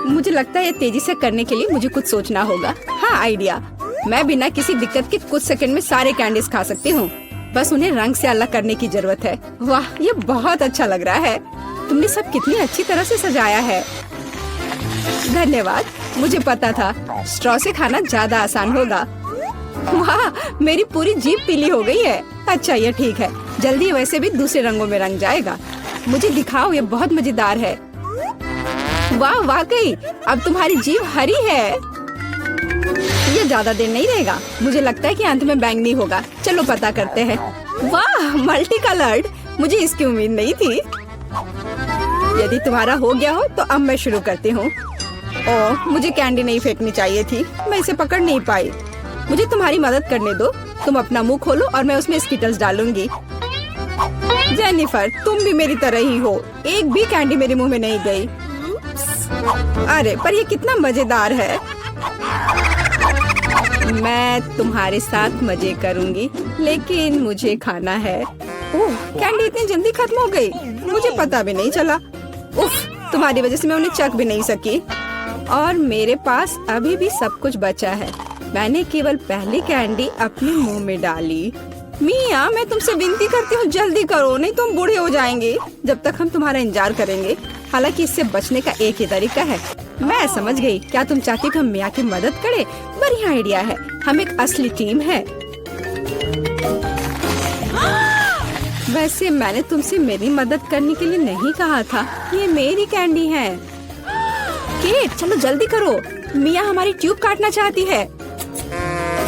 मुझे लगता है ये तेजी से करने के लिए मुझे कुछ सोचना होगा। हाँ, आइडिया। मैं बिना किसी दिक्कत के कुछ सेकंड में सारे कैंडीज खा सकती हूँ। बस उन्हें रंग से अलग करने की जरूरत है। वाह, ये बहुत अच्छा लग रहा है। तुमने सब कितनी अच्छी तरह से सजाया है। धन्यवाद। मुझे पता था स्ट्रॉ से खाना ज्यादा आसान होगा। वाह, मेरी पूरी जीभ पीली हो गई है। अच्छा, ये ठीक है। जल्दी वैसे भी दूसरे रंगों में रंग जाएगा। मुझे दिखाओ, ये बहुत मजेदार है। वाह, वाकई अब तुम्हारी जीभ हरी है। ये ज्यादा देर नहीं रहेगा। मुझे लगता है कि अंत में बैंगनी होगा। चलो पता करते हैं। वाह, मल्टी कलर्ड। मुझे इसकी उम्मीद नहीं थी। यदि तुम्हारा हो गया हो तो अब मैं शुरू करती हूँ। ओह, मुझे कैंडी नहीं फेंकनी चाहिए थी। मैं इसे पकड़ नहीं पाई। मुझे तुम्हारी मदद करने दो। तुम अपना मुंह खोलो और मैं उसमें स्किटल्स डालूंगी। जेनिफर, तुम भी मेरी तरह ही हो। एक भी कैंडी मेरे मुंह में नहीं गई। अरे, पर ये कितना मजेदार है। मैं तुम्हारे साथ मजे करूंगी, लेकिन मुझे खाना है। ओह, कैंडी इतनी जल्दी खत्म हो गई। मुझे पता भी नहीं चला। उफ, तुम्हारी वजह से मैं उन्हें चख भी नहीं सकी। और मेरे पास अभी भी सब कुछ बचा है। मैंने केवल पहली कैंडी अपने मुंह में डाली। मिया, मैं तुमसे विनती करती हूँ, जल्दी करो, नहीं तो हम बूढ़े हो जाएंगे जब तक हम तुम्हारा इंतजार करेंगे। हालांकि इससे बचने का एक ही तरीका है। मैं समझ गई। क्या तुम चाहती हो कि हम मिया की मदद करें? बढ़िया आइडिया है। हम एक असली टीम है। वैसे मैंने तुमसे मेरी मदद करने के लिए नहीं कहा था। ये मेरी कैंडी है। केट, चलो जल्दी करो। मिया हमारी ट्यूब काटना चाहती है।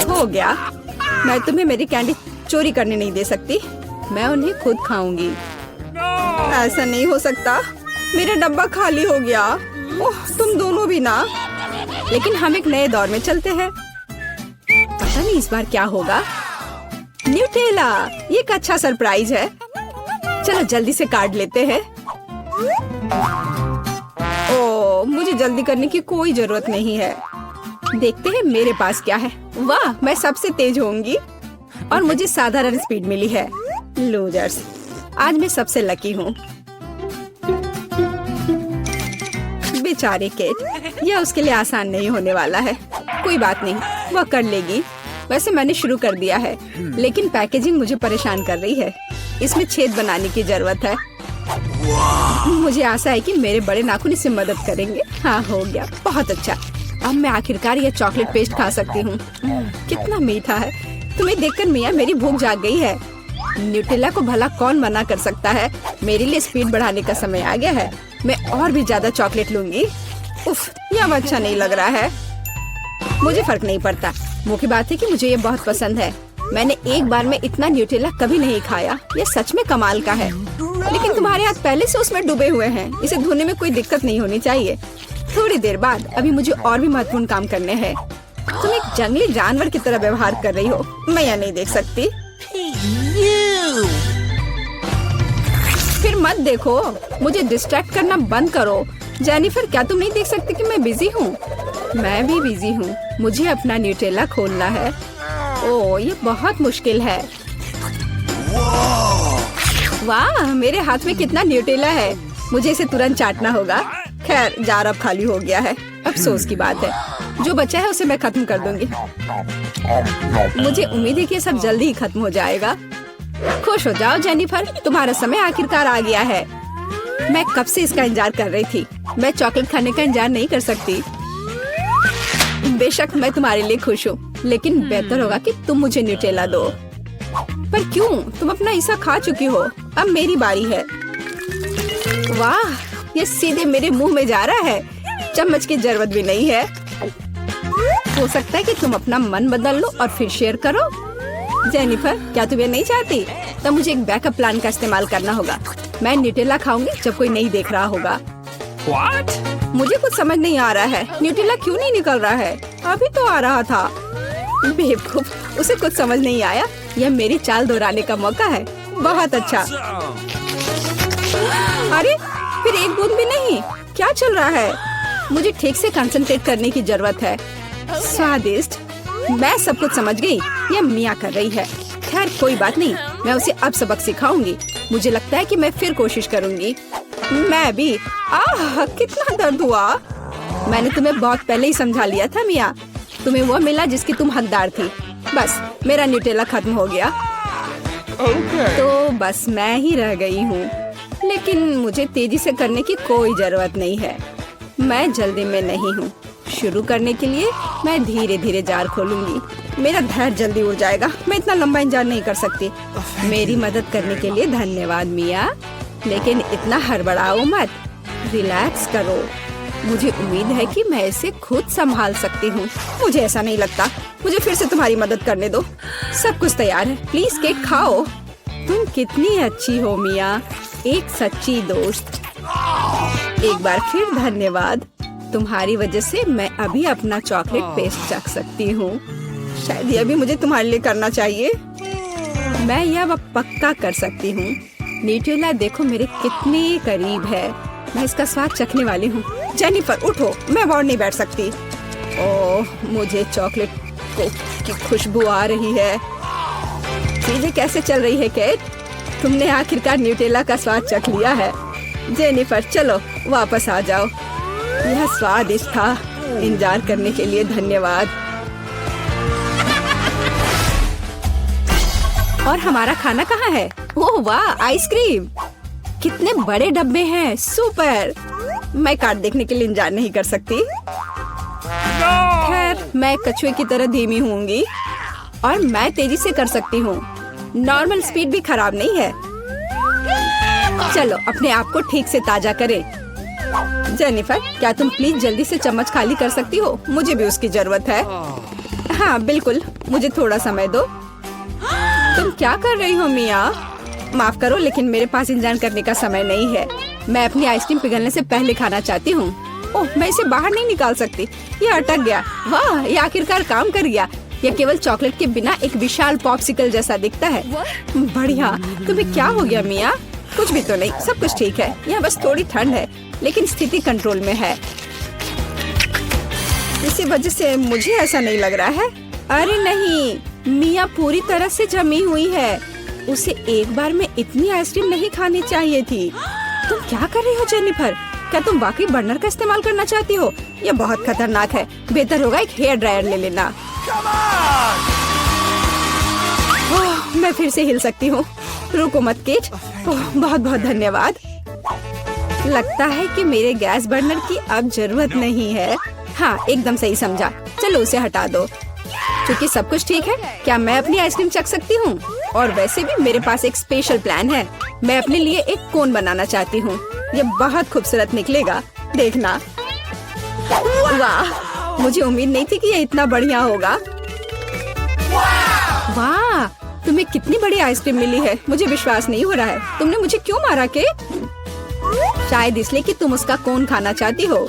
हो गया। मैं तुम्हें मेरी कैंडी चोरी करने नहीं दे सकती। मैं उन्हें खुद खाऊंगी। ऐसा नहीं हो सकता। मेरा डब्बा खाली हो गया। ओह, तुम दोनों भी ना। लेकिन हम एक नए दौर में चलते हैं। पता नहीं इस बार क्या होगा। न्यूटेला, ये एक अच्छा सरप्राइज है। चलो जल्दी से काट लेते हैं। ओह, मुझे जल्दी करने की कोई जरूरत नहीं है। देखते हैं मेरे पास क्या है। वाह, मैं सबसे तेज होंगी और मुझे साधारण स्पीड मिली है। लूजर्स, आज मैं सबसे लकी हूँ। बेचारे केट, यह उसके लिए आसान नहीं होने वाला है। कोई बात नहीं, वह कर लेगी। वैसे मैंने शुरू कर दिया है, लेकिन पैकेजिंग मुझे परेशान कर रही है। इसमें छेद बनाने की जरूरत है। मुझे आशा है कि मेरे बड़े नाखून इससे मदद करेंगे। हाँ, हो गया। बहुत अच्छा। अब मैं आखिरकार यह चॉकलेट पेस्ट खा सकती हूँ। कितना मीठा है। तुम्हें देखकर मिया मेरी भूख जाग गई है। न्यूटेला को भला कौन मना कर सकता है। मेरे लिए स्पीड बढ़ाने का समय आ गया है। मैं और भी ज्यादा चॉकलेट लूंगी। उफ, यह अच्छा नहीं लग रहा है। मुझे फर्क नहीं पड़ता। मुख्य बात है कि मुझे ये बहुत पसंद है। मैंने एक बार में इतना न्यूटेला कभी नहीं खाया। ये सच में कमाल का है। लेकिन तुम्हारे हाथ पहले से उसमें डूबे हुए हैं। इसे धोने में कोई दिक्कत नहीं होनी चाहिए। थोड़ी देर बाद अभी मुझे और भी महत्वपूर्ण काम करने हैं। तुम एक जंगली जानवर की तरह व्यवहार कर रही हो। मैं यह नहीं देख सकती। फिर मत देखो, मुझे डिस्ट्रैक्ट करना बंद करो। जेनिफर, क्या तुम नहीं देख सकती कि मैं बिजी हूँ? मैं भी बिजी हूँ। मुझे अपना न्यूटेला खोलना है। ओह, ये बहुत मुश्किल है। वाह, मेरे हाथ में कितना न्यूटेला है। मुझे इसे तुरंत चाटना होगा। खैर, जार अब खाली हो गया है। अफसोस की बात है। जो बचा है उसे मैं खत्म कर दूंगी। मुझे उम्मीद है कि सब जल्दी ही खत्म हो जाएगा। खुश हो जाओ जेनिफर, तुम्हारा समय आखिरकार आ गया है। मैं कब से इसका इंतजार कर रही थी। मैं चॉकलेट खाने का इंतजार नहीं कर सकती। बेशक मैं तुम्हारे लिए खुश हूँ, लेकिन बेहतर होगा कि तुम मुझे न्यूटेला दो। पर क्यों? तुम अपना हिस्सा खा चुकी हो। अब मेरी बारी है। वाह, ये सीधे मेरे मुंह में जा रहा है। चम्मच की जरूरत भी नहीं है। हो सकता है कि तुम अपना मन बदल लो और फिर शेयर करो। जेनिफर, क्या तुम ये नहीं चाहती? तब मुझे एक बैकअप प्लान का इस्तेमाल करना होगा। मैं न्यूटेला खाऊंगी जब कोई नहीं देख रहा होगा। What? मुझे कुछ समझ नहीं आ रहा है। न्यूटेला क्यों नहीं निकल रहा है? अभी तो आ रहा था। बेवकूफ, उसे कुछ समझ नहीं आया। यह मेरी चाल दोहराने का मौका है। बहुत अच्छा। अरे, फिर एक बूंद भी नहीं। क्या चल रहा है? मुझे ठीक से कंसंट्रेट करने की जरूरत है। स्वादिष्ट। मैं सब कुछ समझ गई। यह मिया कर रही है। खैर, कोई बात नहीं। मैं उसे अब सबक सिखाऊंगी। मुझे लगता है कि मैं फिर कोशिश करूंगी। मैं भी। आह, कितना दर्द हुआ। मैंने तुम्हें बहुत पहले ही समझा लिया था मिया। तुम्हें वो मिला जिसकी तुम हकदार थी। बस, मेरा न्यूटेला खत्म हो गया। तो बस मैं ही रह गई हूँ। लेकिन मुझे तेजी से करने की कोई जरूरत नहीं है। मैं जल्दी में नहीं हूँ। शुरू करने के लिए मैं धीरे धीरे जार खोलूंगी। मेरा धैर्य जल्दी उड़ जाएगा। मैं इतना लंबा इंतजार नहीं कर सकती। मेरी मदद करने के लिए धन्यवाद मिया, लेकिन इतना हड़बड़ाओ मत। रिलैक्स करो। मुझे उम्मीद है कि मैं इसे खुद संभाल सकती हूँ। मुझे ऐसा नहीं लगता। मुझे फिर से तुम्हारी मदद करने दो। सब कुछ तैयार है। प्लीज केक खाओ। तुम कितनी अच्छी हो मिया, एक सच्ची दोस्त। एक बार फिर धन्यवाद। तुम्हारी वजह से मैं अभी अपना चॉकलेट पेस्ट चख सकती हूँ। शायद ये भी मुझे तुम्हारे लिए करना चाहिए। मैं यह पक्का कर सकती हूँ। न्यूटेला देखो मेरे कितने करीब है। मैं इसका स्वाद चखने वाली हूँ। जेनिफर, उठो। मैं और नहीं बैठ सकती। ओह, मुझे चॉकलेट की खुशबू आ रही है। चीजें कैसे चल रही है केट? तुमने आखिरकार न्यूटेला का स्वाद चख लिया है। जेनिफर, चलो वापस आ जाओ। यह स्वादिष्ट था। इंतजार करने के लिए धन्यवाद। और हमारा खाना कहाँ है? ओह वाह, आइसक्रीम। कितने बड़े डब्बे हैं। सुपर। मैं कार्ड देखने के लिए इंतजार नहीं कर सकती। खैर, मैं कछुए की तरह धीमी होंगी और मैं तेजी से कर सकती हूँ। नॉर्मल स्पीड भी खराब नहीं है। चलो अपने आप को ठीक से ताजा करें। जेनिफर, क्या तुम प्लीज जल्दी से चम्मच खाली कर सकती हो? मुझे भी उसकी जरूरत है। हाँ बिल्कुल, मुझे थोड़ा समय दो। तुम क्या कर रही हो मिया? माफ करो, लेकिन मेरे पास इंतजार करने का समय नहीं है। मैं अपनी आइसक्रीम पिघलने से पहले खाना चाहती हूँ। ओह, मैं इसे बाहर नहीं निकाल सकती। ये अटक गया। वाह, ये आखिरकार काम कर गया। यह केवल चॉकलेट के बिना एक विशाल पॉप्सिकल जैसा दिखता है। बढ़िया। तुम्हें क्या हो गया मिया? कुछ भी तो नहीं, सब कुछ ठीक है। यहाँ बस थोड़ी ठंड है, लेकिन स्थिति कंट्रोल में है। इसी वजह से मुझे ऐसा नहीं लग रहा है। अरे नहीं, मिया पूरी तरह से जमी हुई है। उसे एक बार में इतनी आइसक्रीम नहीं खानी चाहिए थी। तुम क्या कर रही हो जेनिफर? क्या तुम वाकई बर्नर का इस्तेमाल करना चाहती हो? यह बहुत खतरनाक है। बेहतर होगा एक हेयर ड्रायर ले लेना। मैं फिर से हिल सकती हूँ। रुको मत केट। बहुत बहुत धन्यवाद। लगता है कि मेरे गैस बर्नर की अब जरूरत नहीं है। हाँ, एकदम सही समझा। चलो उसे हटा दो। क्योंकि सब कुछ ठीक है, क्या मैं अपनी आइसक्रीम चख सकती हूँ? और वैसे भी मेरे पास एक स्पेशल प्लान है। मैं अपने लिए एक कोन बनाना चाहती हूँ। ये बहुत खूबसूरत निकलेगा, देखना। वाह, मुझे उम्मीद नहीं थी कि ये इतना बढ़िया होगा। वाह, तुम्हें कितनी बड़ी आइसक्रीम मिली है। मुझे विश्वास नहीं हो रहा है। तुमने मुझे क्यों मारा केट? शायद इसलिए कि तुम उसका कोन खाना चाहती हो।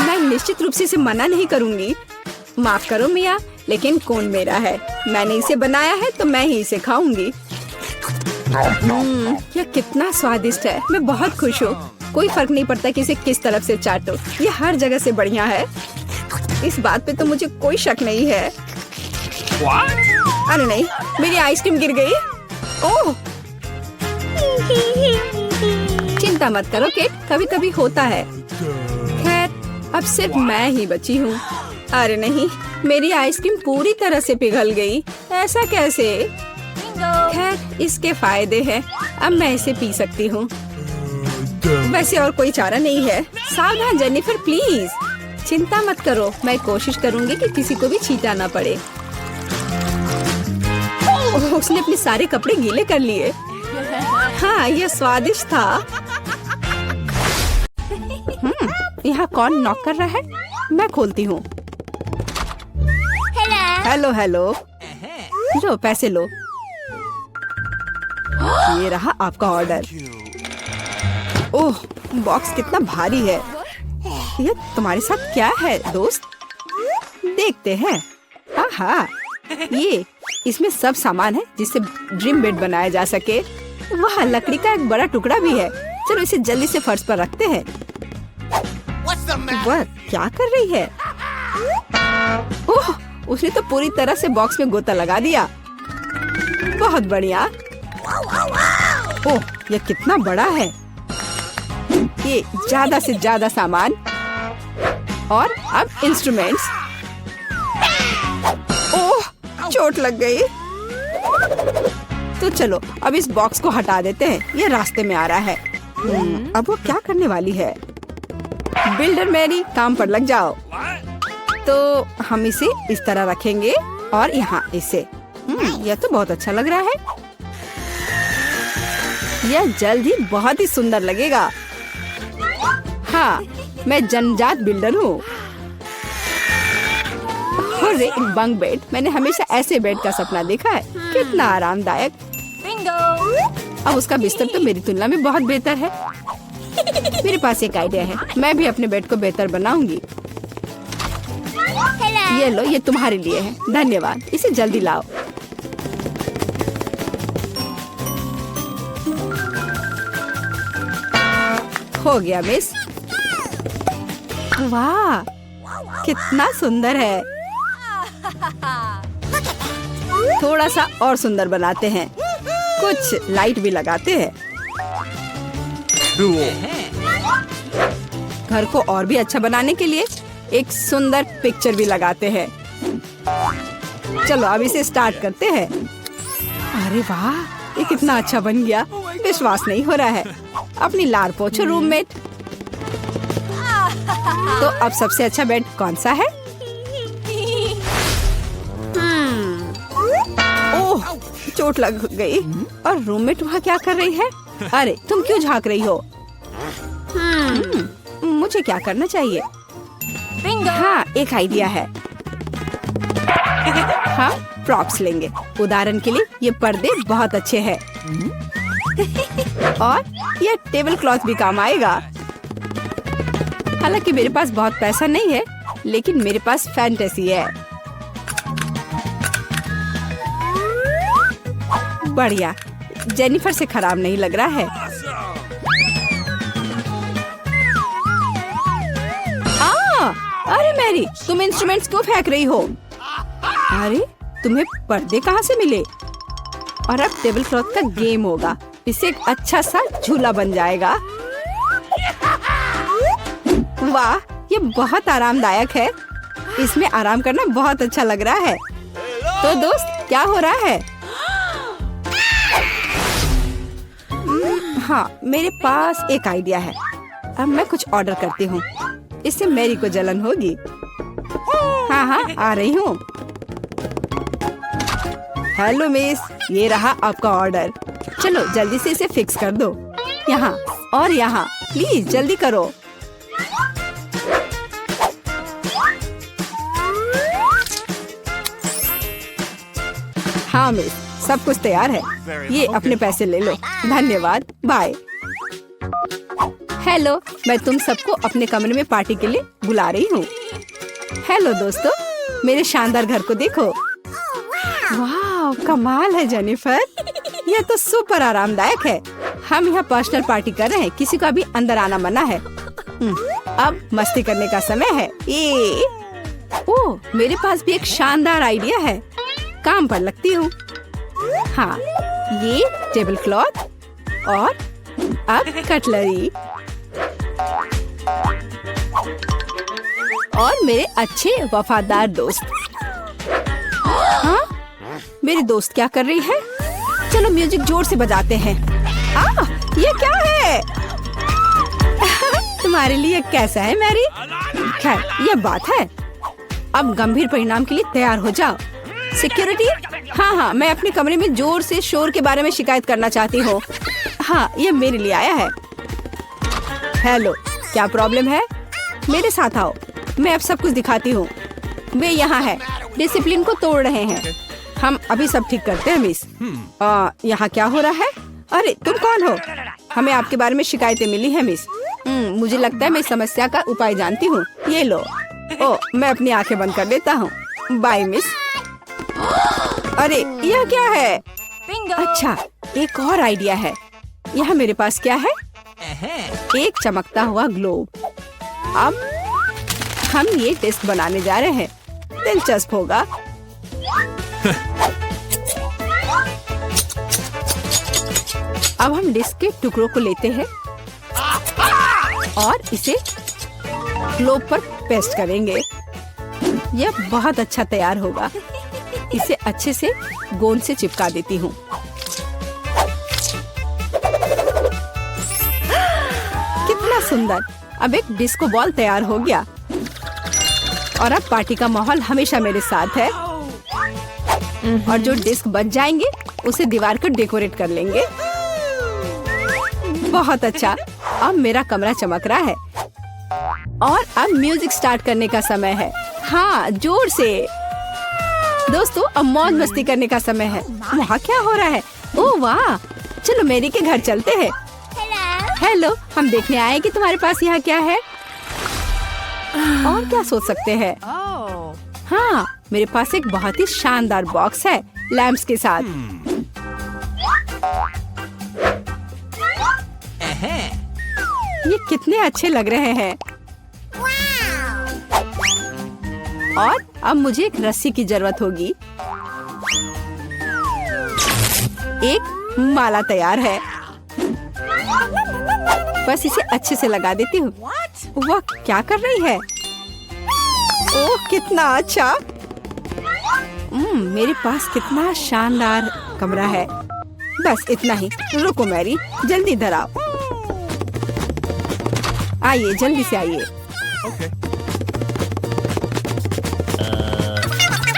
मैं निश्चित रूप से इसे मना नहीं करूंगी। माफ करो मिया, लेकिन कोन मेरा है। मैंने इसे बनाया है तो मैं ही इसे खाऊंगी। यह कितना स्वादिष्ट है। मैं बहुत खुश हूँ। कोई फर्क नहीं पड़ता कि इसे किस तरफ से चाटो, ये हर जगह से बढ़िया है। इस बात पे तो मुझे कोई शक नहीं है। अरे नहीं, मेरी आइसक्रीम गिर गई। ओह, चिंता मत करो केट, कभी कभी होता है। खैर, अब सिर्फ मैं ही बची हूँ। अरे नहीं, मेरी आइसक्रीम पूरी तरह से पिघल गई। ऐसा कैसे? खैर, इसके फायदे हैं। अब मैं इसे पी सकती हूँ। वैसे और कोई चारा नहीं है। सावधान जेनिफर, प्लीज। चिंता मत करो, मैं कोशिश करूंगी कि किसी को भी छींटा ना पड़े। ओह, उसने अपने सारे कपड़े गीले कर लिए। हाँ, यह स्वादिष्ट था। यहाँ कौन नॉक कर रहा है? मैं खोलती हूँ। Hello hello. लो, पैसे लो। ये रहा आपका ऑर्डर। ओह, बॉक्स कितना भारी है। ये तुम्हारे साथ क्या है दोस्त? देखते हैं। हाँ, ये इसमें सब सामान है जिससे ड्रीम बेड बनाया जा सके। वह लकड़ी का एक बड़ा टुकड़ा भी है। चलो इसे जल्दी से फर्श पर रखते हैं। वह क्या कर रही है? ओह, उसने तो पूरी तरह से बॉक्स में गोता लगा दिया। बहुत बढ़िया। ओह, यह कितना बड़ा है। ये ज्यादा से ज्यादा सामान और अब इंस्ट्रूमेंट्स। ओह, चोट लग गई। तो चलो अब इस बॉक्स को हटा देते हैं। ये रास्ते में आ रहा है। अब वो क्या करने वाली है? बिल्डर मैरी, काम पर लग जाओ। तो हम इसे इस तरह रखेंगे और यहाँ इसे। यह तो बहुत अच्छा लग रहा है। यह जल्द ही बहुत ही सुंदर लगेगा। हाँ, मैं जन्मजात बिल्डर हूँ। एक बंक बेड, मैंने हमेशा ऐसे बेड का सपना देखा है। कितना आरामदायक। अब उसका बिस्तर तो मेरी तुलना में बहुत बेहतर है। मेरे पास एक आइडिया है। मैं भी अपने बेड को बेहतर बनाऊंगी। ये लो, ये तुम्हारे लिए है। धन्यवाद। इसे जल्दी लाओ। हो गया मिस। वाह, कितना सुंदर है। थोड़ा सा और सुंदर बनाते हैं। कुछ लाइट भी लगाते हैं। घर को और भी अच्छा बनाने के लिए एक सुंदर पिक्चर भी लगाते हैं। चलो अब इसे स्टार्ट करते हैं। अरे वाह, ये कितना अच्छा बन गया। विश्वास नहीं हो रहा है। अपनी लार पोछो रूममेट। तो अब सबसे अच्छा बेड कौन सा है? ओह, चोट लग गई। और रूममेट वहाँ क्या कर रही है? अरे तुम क्यों झांक रही हो? मुझे क्या करना चाहिए? हाँ, एक आइडिया है। हाँ, प्रॉप्स लेंगे। उदाहरण के लिए ये पर्दे बहुत अच्छे हैं। और ये टेबल क्लॉथ भी काम आएगा। हालांकि मेरे पास बहुत पैसा नहीं है, लेकिन मेरे पास फैंटेसी है। बढ़िया, जेनिफर से खराब नहीं लग रहा है। अरे मैरी, तुम इंस्ट्रूमेंट्स क्यों फेंक रही हो? अरे, तुम्हें पर्दे कहाँ से मिले? और अब टेबल क्लॉथ का गेम होगा। इससे एक अच्छा सा झूला बन जाएगा। वाह, ये बहुत आरामदायक है। इसमें आराम करना बहुत अच्छा लग रहा है। तो दोस्त, क्या हो रहा है? हाँ, मेरे पास एक आइडिया है। अब मैं कुछ ऑर्डर करती हूँ। इससे मैरी को जलन होगी। हाँ हाँ, आ रही हूँ। हेलो मिस, ये रहा आपका ऑर्डर। चलो जल्दी से इसे फिक्स कर दो। यहाँ और यहाँ, प्लीज जल्दी करो। हाँ मिस, सब कुछ तैयार है। ये अपने पैसे ले लो। धन्यवाद, बाय। हेलो, मैं तुम सबको अपने कमरे में पार्टी के लिए बुला रही हूँ। हेलो दोस्तों, मेरे शानदार घर को देखो। वाह, कमाल है जेनिफर, यह तो सुपर आरामदायक है। हम यहाँ पर्सनल पार्टी कर रहे हैं, किसी का भी अंदर आना मना है। अब मस्ती करने का समय है। ओह, मेरे पास भी एक शानदार आइडिया है, काम पर लगती हूँ। हाँ, ये टेबल क्लॉथ और अब कटलरी और मेरे अच्छे वफादार दोस्त। हाँ, मेरी दोस्त क्या कर रही है? चलो म्यूजिक जोर से बजाते हैं। ये क्या है? तुम्हारे लिए कैसा है मैरी? खैर, ये बात है। अब गंभीर परिणाम के लिए तैयार हो जाओ। सिक्योरिटी, हाँ, मैं अपने कमरे में जोर से शोर के बारे में शिकायत करना चाहती हूँ। हाँ, ये मेरे लिए आया है। हेलो, क्या प्रॉब्लम है? मेरे साथ आओ, मैं अब सब कुछ दिखाती हूँ। वे यहाँ है, डिसिप्लिन को तोड़ रहे हैं। हम अभी सब ठीक करते हैं मिस। यहाँ क्या हो रहा है? अरे तुम कौन हो? हमें आपके बारे में शिकायतें मिली है मिस। मुझे लगता है मैं इस समस्या का उपाय जानती हूँ। ये लो। मैं अपनी आंखें बंद कर लेता हूँ। Bye miss. अरे यह क्या है? अच्छा, एक और आइडिया है। यहाँ मेरे पास क्या है? एक चमकता हुआ ग्लोब। अब हम ये टेस्ट बनाने जा रहे हैं, दिलचस्प होगा। अब हम डिस्क के टुकड़ों को लेते हैं और इसे ग्लोब पर पेस्ट करेंगे। यह बहुत अच्छा तैयार होगा। इसे अच्छे से गोंद से चिपका देती हूँ। कितना सुंदर! अब एक डिस्को बॉल तैयार हो गया और अब पार्टी का माहौल हमेशा मेरे साथ है। और जो डिस्क बच जाएंगे उसे दीवार को डेकोरेट कर लेंगे। बहुत अच्छा, अब मेरा कमरा चमक रहा है और अब म्यूजिक स्टार्ट करने का समय है। हाँ, जोर से। दोस्तों, अब मौज मस्ती करने का समय है। वहाँ क्या हो रहा है? ओह वाह, चलो मेरी के घर चलते हैं। हेलो, हम देखने आए कि तुम्हारे पास यहाँ क्या है। और क्या सोच सकते हैं? हाँ, मेरे पास एक बहुत ही शानदार बॉक्स है लैंप्स के साथ। ये कितने अच्छे लग रहे हैं। और अब मुझे एक रस्सी की जरूरत होगी। एक माला तैयार है, बस इसे अच्छे से लगा देती हूँ। वह क्या कर रही है? ओह, कितना अच्छा! मेरे पास कितना शानदार कमरा है। बस इतना ही। रुको मैरी, जल्दी इधर आओ। आइए, जल्दी से आइए।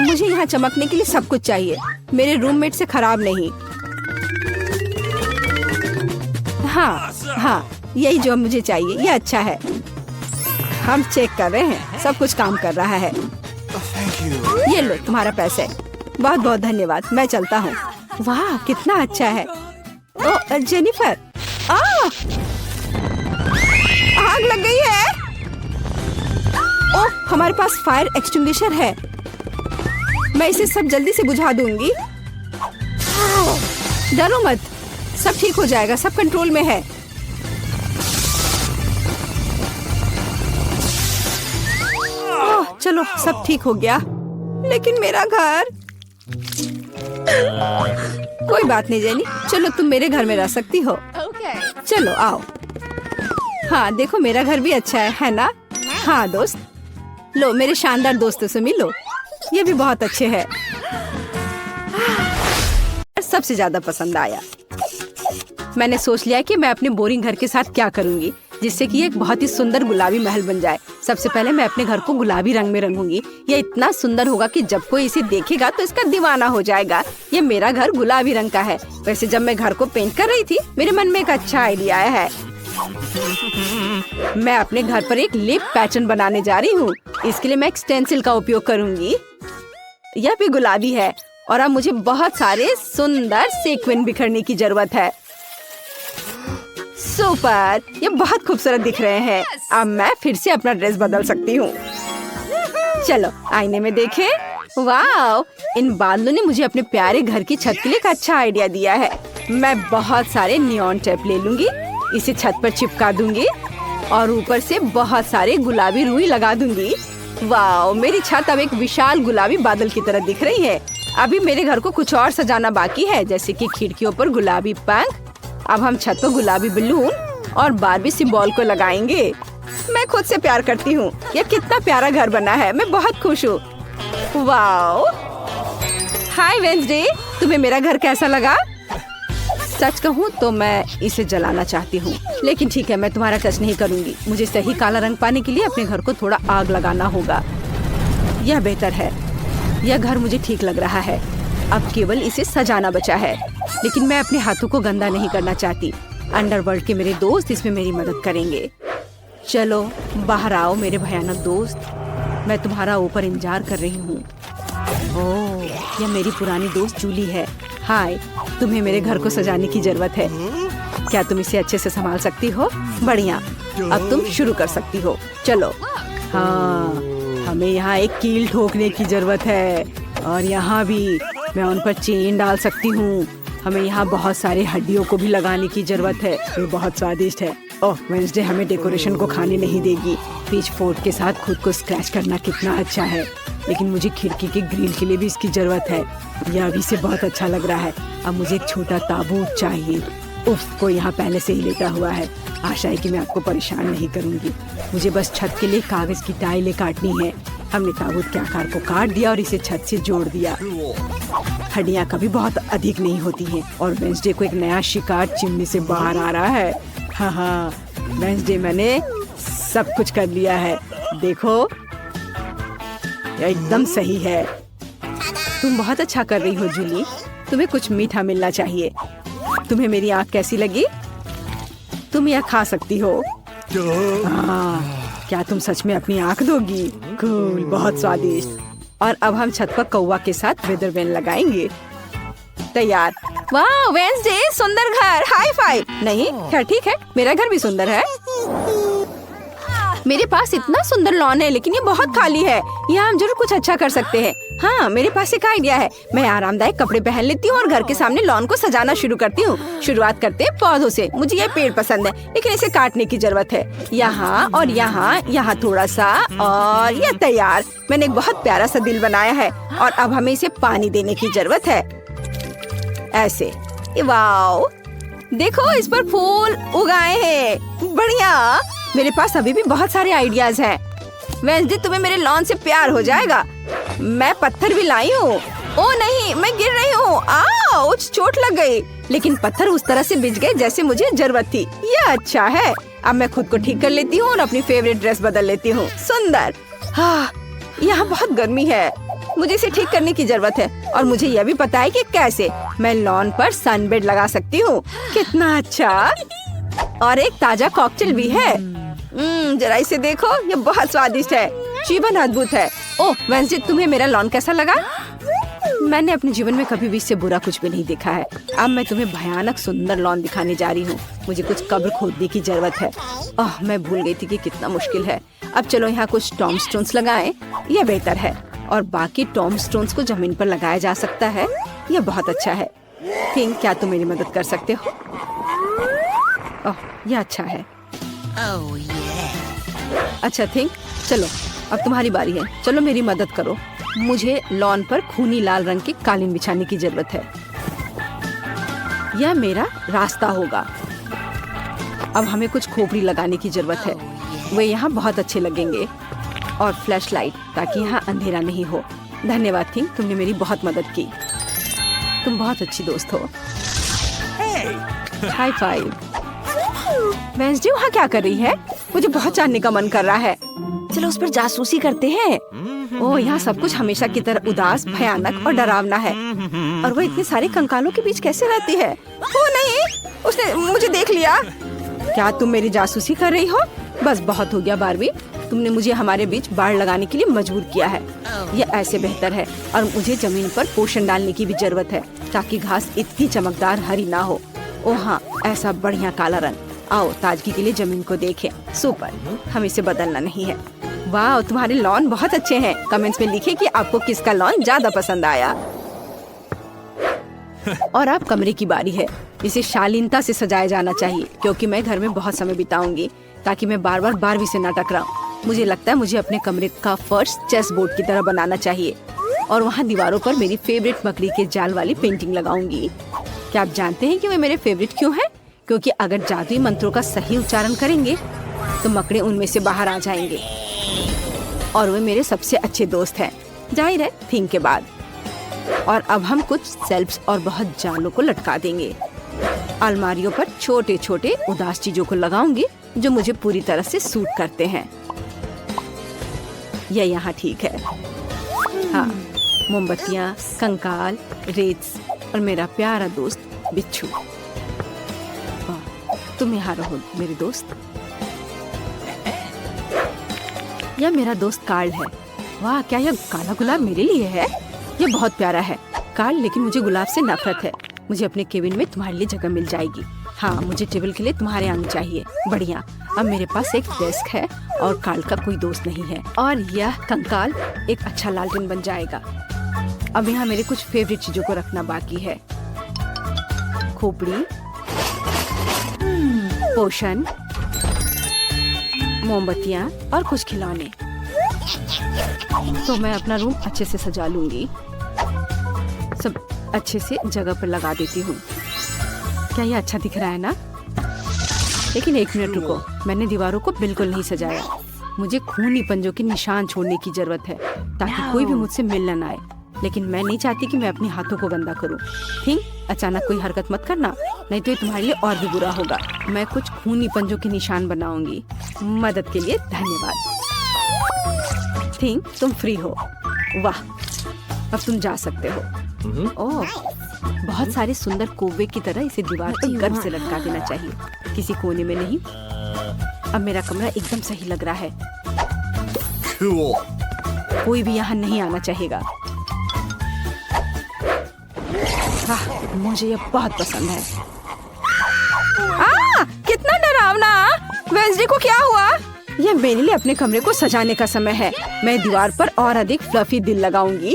मुझे यहाँ चमकने के लिए सब कुछ चाहिए। मेरे रूममेट से खराब नहीं। हाँ, यही जो मुझे चाहिए। ये अच्छा है। हम चेक कर रहे हैं, सब कुछ काम कर रहा है। ये लो तुम्हारा पैसे। बहुत बहुत धन्यवाद, मैं चलता हूँ। वाह, कितना अच्छा है। ओह जेनिफर, आग लग गई है। ओह, हमारे पास फायर एक्सटिंग्विशर है। मैं इसे सब जल्दी से बुझा दूंगी। डरो मत, सब ठीक हो जाएगा, सब कंट्रोल में है। ओह, चलो सब ठीक हो गया। लेकिन मेरा घर। कोई बात नहीं जेनी, चलो तुम मेरे घर में रह सकती हो। चलो आओ। हाँ देखो, मेरा घर भी अच्छा है ना? हाँ दोस्त, लो मेरे शानदार दोस्तों से मिलो। ये भी बहुत अच्छे हैं। सबसे ज्यादा पसंद आया। मैंने सोच लिया कि मैं अपने बोरिंग घर के साथ क्या करूंगी जिससे कि एक बहुत ही सुंदर गुलाबी महल बन जाए। सबसे पहले मैं अपने घर को गुलाबी रंग में रंगूंगी। ये इतना सुंदर होगा कि जब कोई इसे देखेगा तो इसका दीवाना हो जाएगा। ये मेरा घर गुलाबी रंग का है। वैसे जब मैं घर को पेंट कर रही थी, मेरे मन में एक अच्छा आइडिया आया है। मैं अपने घर पर एक लिप पैटर्न बनाने जा रही हूँ। इसके लिए मैं एक स्टेंसिल का उपयोग करूंगी। यह भी गुलाबी है और अब मुझे बहुत सारे सुंदर सीक्वेंस बिखरने की जरूरत है। सुपर, ये बहुत खूबसूरत दिख रहे हैं। अब मैं फिर से अपना ड्रेस बदल सकती हूँ। चलो आईने में देखें। वाह, इन बादलों ने मुझे अपने प्यारे घर की छत के लिए एक अच्छा आइडिया दिया है। मैं बहुत सारे नियॉन टेप ले लूंगी, इसे छत पर चिपका दूंगी और ऊपर से बहुत सारे गुलाबी रुई लगा दूंगी। वाह, मेरी छत अब एक विशाल गुलाबी बादल की तरह दिख रही है। अभी मेरे घर को कुछ और सजाना बाकी है, जैसे कि खिड़कियों पर गुलाबी पंख। अब हम छत पर गुलाबी बलून और बारबी सिंबल को लगाएंगे। मैं खुद से प्यार करती हूँ। यह कितना प्यारा घर बना है, मैं बहुत खुश हूँ। वाओ, हाय वेंसडे, तुम्हें मेरा घर कैसा लगा? सच कहूँ तो मैं इसे जलाना चाहती हूँ, लेकिन ठीक है, मैं तुम्हारा टच नहीं करूँगी। मुझे सही काला रंग पाने के लिए अपने घर को थोड़ा आग लगाना होगा। यह बेहतर है। यह घर मुझे ठीक लग रहा है। अब केवल इसे सजाना बचा है, लेकिन मैं अपने हाथों को गंदा नहीं करना चाहती। अंडरवर्ल्ड के मेरे दोस्त इसमें मेरी मदद करेंगे। चलो बाहर आओ मेरे भयानक दोस्त, मैं तुम्हारा ऊपर इंतजार कर रही हूँ। ओह, यह मेरी पुरानी दोस्त जूली है। हाय, तुम्हें मेरे घर को सजाने की जरूरत है। क्या तुम इसे अच्छे से संभाल सकती हो? बढ़िया, अब तुम शुरू कर सकती हो। चलो। हाँ, हमें यहाँ एक कील ठोकने की जरूरत है और यहाँ भी मैं उन पर चेन डाल सकती हूँ। हमें यहाँ बहुत सारे हड्डियों को भी लगाने की जरूरत है। ये बहुत स्वादिष्ट है। ओह, वेंसडे हमें डेकोरेशन को खाने नहीं देगी। पिच फोर्क के साथ खुद को स्क्रैच करना कितना अच्छा है, लेकिन मुझे खिड़की के ग्रिल के लिए भी इसकी जरूरत है। यह अभी से बहुत अच्छा लग रहा है। अब मुझे एक छोटा ताबूत चाहिए। उफ, कोई यहाँ पहले से ही लेटा हुआ है। आशा है कि मैं आपको परेशान नहीं करूँगी। मुझे बस छत के लिए कागज की टाइलें काटनी है। हमने ताबूत के आकार को काट दिया और इसे छत से जोड़ दिया। हड्डियाँ कभी बहुत अधिक नहीं होती हैं और वेंसडे को एक नया शिकार चिमनी से बाहर आ रहा है। हाँ, वेंसडे, मैंने सब कुछ कर लिया है। देखो, यह एकदम सही है। तुम बहुत अच्छा कर रही हो जूली। तुम्हें कुछ मीठा मिलना चाहिए। तुम्हें मेरी आँख कैसी लगी? तुम यह खा सकती हो। क्या तुम सच में अपनी आँख दोगी? कूल, बहुत स्वादिष्ट। और अब हम छत पर कौवा के साथ वेदर वैन लगाएंगे। तैयार। वाह वेंसडे, सुंदर घर। High five. नहीं, खैर ठीक है, मेरा घर भी सुंदर है। मेरे पास इतना सुंदर लॉन है, लेकिन ये बहुत खाली है। यहाँ हम जरूर कुछ अच्छा कर सकते हैं। हाँ, मेरे पास एक आइडिया है। मैं आरामदायक कपड़े पहन लेती हूँ और घर के सामने लॉन को सजाना शुरू करती हूँ। शुरुआत करते हैं पौधों से। मुझे ये पेड़ पसंद है, लेकिन इसे काटने की जरूरत है। यहाँ और यहाँ, यहाँ थोड़ा सा, और यह तैयार। मैंने एक बहुत प्यारा सा दिल बनाया है और अब हमें इसे पानी देने की जरूरत है। ऐसे। वाओ, देखो इस पर फूल उगाए हैं। बढ़िया। मेरे पास अभी भी बहुत सारे आइडियाज हैं। वेंसडे, तुम्हें मेरे लॉन से प्यार हो जाएगा। मैं पत्थर भी लाई हूँ। ओ नहीं, मैं गिर रही हूँ। आउच, चोट लग गई। लेकिन पत्थर उस तरह से बिछ गए जैसे मुझे जरूरत थी। यह अच्छा है। अब मैं खुद को ठीक कर लेती हूँ और अपनी फेवरेट ड्रेस बदल लेती हूँ। सुंदर। हाँ, यहाँ बहुत गर्मी है। मुझे इसे ठीक करने की जरूरत है और मुझे यह भी पता है कि कैसे। मैं लॉन पर सनबेड लगा सकती हूँ। कितना अच्छा। और एक ताजा कॉकटेल भी है। जरा इसे देखो, ये बहुत स्वादिष्ट है। जीवन अद्भुत है। ओह वेंसडे, तुम्हें मेरा लॉन कैसा लगा? मैंने अपने जीवन में कभी भी इससे बुरा कुछ भी नहीं देखा है। अब मैं तुम्हें भयानक सुंदर लॉन दिखाने जा रही हूँ। मुझे कुछ कब्र खोदने की जरूरत है। ओह, मैं भूल गई थी कि कितना मुश्किल है। अब चलो यहाँ कुछ टॉम स्टोन्स लगाएं। यह बेहतर है और बाकी टॉम स्टोन्स को जमीन पर लगाया जा सकता है। यह बहुत अच्छा है। थिंक, क्या तुम मेरी मदद कर सकते हो? ओह, यह अच्छा है। अच्छा थिंक, चलो अब तुम्हारी बारी है। चलो मेरी मदद करो। मुझे लॉन पर खूनी लाल रंग की कालीन बिछाने की जरूरत है। यह मेरा रास्ता होगा। अब हमें कुछ खोपड़ी लगाने की जरूरत है। वे यहाँ बहुत अच्छे लगेंगे। और फ्लैश लाइट, ताकि यहाँ अंधेरा नहीं हो। धन्यवाद थिंक, तुमने मेरी बहुत मदद की। तुम बहुत अच्छी दोस्त हो। High five. वेंसडे वहाँ क्या कर रही है? मुझे बहुत जानने का मन कर रहा है। चलो उस पर जासूसी करते हैं। ओह, यहाँ सब कुछ हमेशा की तरह उदास, भयानक और डरावना है। और वो इतने सारे कंकालों के बीच कैसे रहती है? ओ नहीं, उसने मुझे देख लिया। क्या तुम मेरी जासूसी कर रही हो? बस बहुत हो गया बारबी। तुमने मुझे हमारे बीच बाड़ लगाने के लिए मजबूर किया है। यह ऐसे बेहतर है। और मुझे जमीन पर पोषण डालने की भी जरूरत है, ताकि घास इतनी चमकदार हरी ना हो। ओह हाँ, ऐसा बढ़िया काला रंग। आओ ताजगी के लिए जमीन को देखें। सुपर, हम इसे बदलना नहीं है। वाह, तुम्हारे लॉन बहुत अच्छे हैं। कमेंट्स में लिखें कि आपको किसका लॉन ज्यादा पसंद आया। और अब कमरे की बारी है। इसे शालीनता से सजाया जाना चाहिए क्योंकि मैं घर में बहुत समय बिताऊंगी, ताकि मैं बार बार बारबी से न टकराऊं। मुझे लगता है मुझे अपने कमरे का फर्श चेस बोर्ड की तरह बनाना चाहिए और वहाँ दीवारों पर मेरी फेवरेट मकड़ी के जाल वाली पेंटिंग लगाऊंगी। क्या आप जानते हैं कि वे मेरे फेवरेट क्यों हैं? क्योंकि अगर जादुई मंत्रों का सही उच्चारण करेंगे तो मकड़े उनमें से बाहर आ जाएंगे और वे मेरे सबसे अच्छे दोस्त हैं, जाहिर है थीम के बाद। और अब हम कुछ शेल्फ्स और बहुत जालों को लटका देंगे। अलमारियों पर छोटे छोटे उदास चीजों को लगाऊंगी जो मुझे पूरी तरह से सूट करते हैं। यह यहाँ ठीक है। हाँ, मोमबत्तियाँ, कंकाल, रेत और मेरा प्यारा दोस्त बिच्छू। तुम यहाँ रहो मेरे दोस्त। यह मेरा दोस्त कार्ल है। वाह, क्या यह काला गुलाब मेरे लिए है? यह बहुत प्यारा है कार्ल, लेकिन मुझे गुलाब से नफरत है। मुझे अपने केबिन में तुम्हारे लिए जगह मिल जाएगी। हाँ, मुझे टेबल के लिए तुम्हारे अंग चाहिए। बढ़िया, अब मेरे पास एक डेस्क है और कार्ल का कोई दोस्त नहीं है। और यह कंकाल एक अच्छा लालटेन बन जाएगा। अब यहाँ मेरे कुछ फेवरेट चीजों को रखना बाकी है। खोपड़ी, पोषण, मोमबत्तियाँ और कुछ खिलौने। तो मैं अपना रूम अच्छे से सजा लूंगी। सब अच्छे से जगह पर लगा देती हूँ। क्या ये अच्छा दिख रहा है ना? लेकिन एक मिनट रुको, मैंने दीवारों को बिल्कुल नहीं सजाया। मुझे खूनी पंजों के निशान छोड़ने की जरूरत है ताकि कोई भी मुझसे मिलने न आए। लेकिन मैं नहीं चाहती कि मैं अपने हाथों को गंदा करूं। ठीक, अचानक कोई हरकत मत करना, नहीं तो ये तुम्हारे लिए और भी बुरा होगा। मैं कुछ खूनी पंजों के निशान बनाऊंगी। मदद के लिए धन्यवाद। ठीक, तुम फ्री हो। वाह, अब तुम जा सकते हो। ओह, बहुत सारे सुंदर कोवे की तरह इसे दीवार पर गर्व से लटका देना चाहिए, किसी कोने में नहीं। अब मेरा कमरा एकदम सही लग रहा है। कोई भी यहाँ नहीं आना चाहेगा। वाह, मुझे ये बहुत पसंद है। कितना डरावना! वेंसडे को क्या हुआ? यह मेरे लिए अपने कमरे को सजाने का समय है। मैं दीवार पर और अधिक फ्लफी दिल लगाऊंगी।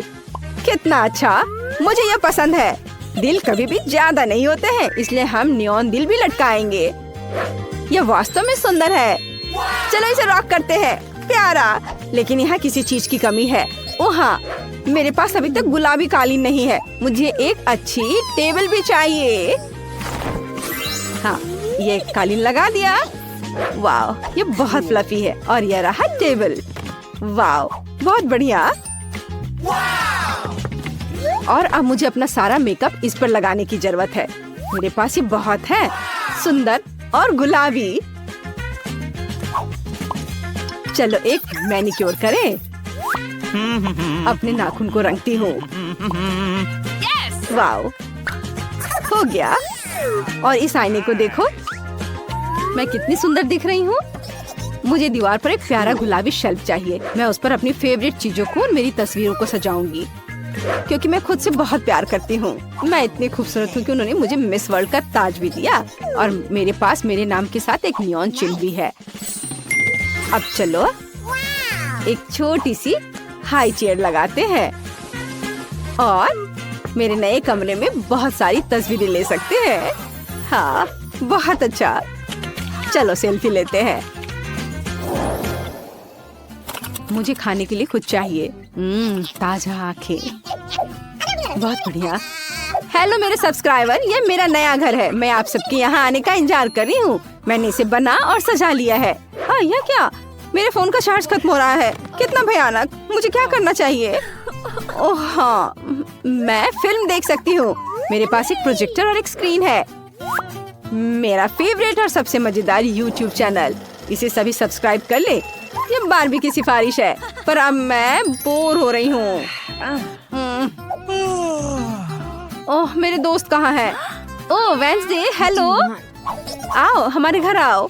कितना अच्छा, मुझे यह पसंद है। दिल कभी भी ज्यादा नहीं होते हैं, इसलिए हम नियॉन दिल भी लटकाएंगे। यह वास्तव में सुंदर है। चलो इसे रॉक करते हैं। प्यारा, लेकिन यहाँ किसी चीज की कमी है। ओह हाँ, मेरे पास अभी तक गुलाबी कालीन नहीं है। मुझे एक अच्छी टेबल भी चाहिए। हाँ, ये कालीन लगा दिया। वाह, ये बहुत फ्लफी है। और ये रहा टेबल। वाह, बहुत बढ़िया। और अब मुझे अपना सारा मेकअप इस पर लगाने की जरूरत है। मेरे पास ये बहुत है, सुंदर और गुलाबी। चलो एक मैनिक्योर करें। अपने नाखून को रंगती हूँ। वाओ, हो गया। और इस आईने को देखो, मैं कितनी सुंदर दिख रही हूँ। मुझे दीवार पर एक प्यारा गुलाबी शेल्फ चाहिए। मैं उस पर अपनी फेवरेट चीजों को और मेरी तस्वीरों को सजाऊंगी, क्योंकि मैं खुद से बहुत प्यार करती हूँ। मैं इतनी खूबसूरत हूँ कि उन्होंने मुझे मिस वर्ल्ड का ताज भी दिया। और मेरे पास मेरे नाम के साथ एक नियॉन चिन्ह भी है। अब चलो एक छोटी सी हाई चेयर लगाते हैं और मेरे नए कमरे में बहुत सारी तस्वीरें ले सकते हैं। हाँ, बहुत अच्छा। चलो सेल्फी लेते हैं। मुझे खाने के लिए कुछ चाहिए। ताजा आंखें, बहुत बढ़िया। हेलो मेरे सब्सक्राइबर, ये मेरा नया घर है। मैं आप सबके यहाँ आने का इंतजार कर रही हूँ। मैंने इसे बना और सजा लिया है। यह क्या? मेरे फोन का चार्ज खत्म हो रहा है। कितना भयानक! मुझे क्या करना चाहिए? ओह हाँ, मैं फिल्म देख सकती हूँ। मेरे पास एक प्रोजेक्टर और एक स्क्रीन है। मेरा फेवरेट और सबसे मजेदार YouTube चैनल। इसे सभी सब्सक्राइब कर ले। ये बारबी की सिफारिश है, पर अब मैं बोर हो रही हूँ। ओह, मेरे दोस्त कहाँ हैं? ओह वेंसडे, हेलो। आओ हमारे घर आओ।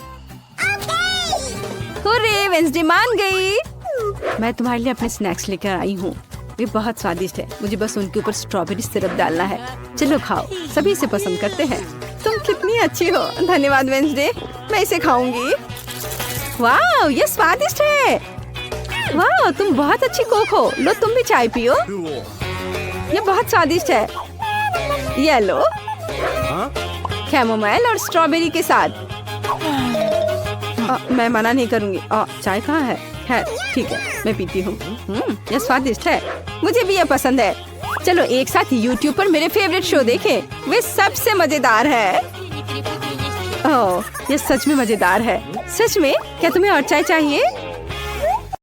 हुर्रे, वेंसडे मान गई। मैं तुम्हारे लिए अपने स्नैक्स लेकर आई हूँ। वे बहुत स्वादिष्ट है। मुझे बस उनके ऊपर स्ट्रॉबेरी सिरप डालना है। चलो खाओ, सभी इसे पसंद करते हैं। तुम कितनी अच्छी हो। धन्यवाद वेंसडे, मैं इसे खाऊंगी। वाह, ये स्वादिष्ट है। वाह, तुम बहुत अच्छी कोक हो। लो तुम भी चाय पियो। ये बहुत स्वादिष्ट है। ये लो, कैमोमाइल और स्ट्रॉबेरी के साथ। मैं मना नहीं करूंगी। चाय कहाँ है? खैर ठीक है, मैं पीती हूँ। ये स्वादिष्ट है, मुझे भी ये पसंद है। चलो एक साथ YouTube पर मेरे फेवरेट शो देखें। वे सबसे मजेदार है। ओह, ये सच में मजेदार है। सच में? क्या तुम्हें और चाय चाहिए?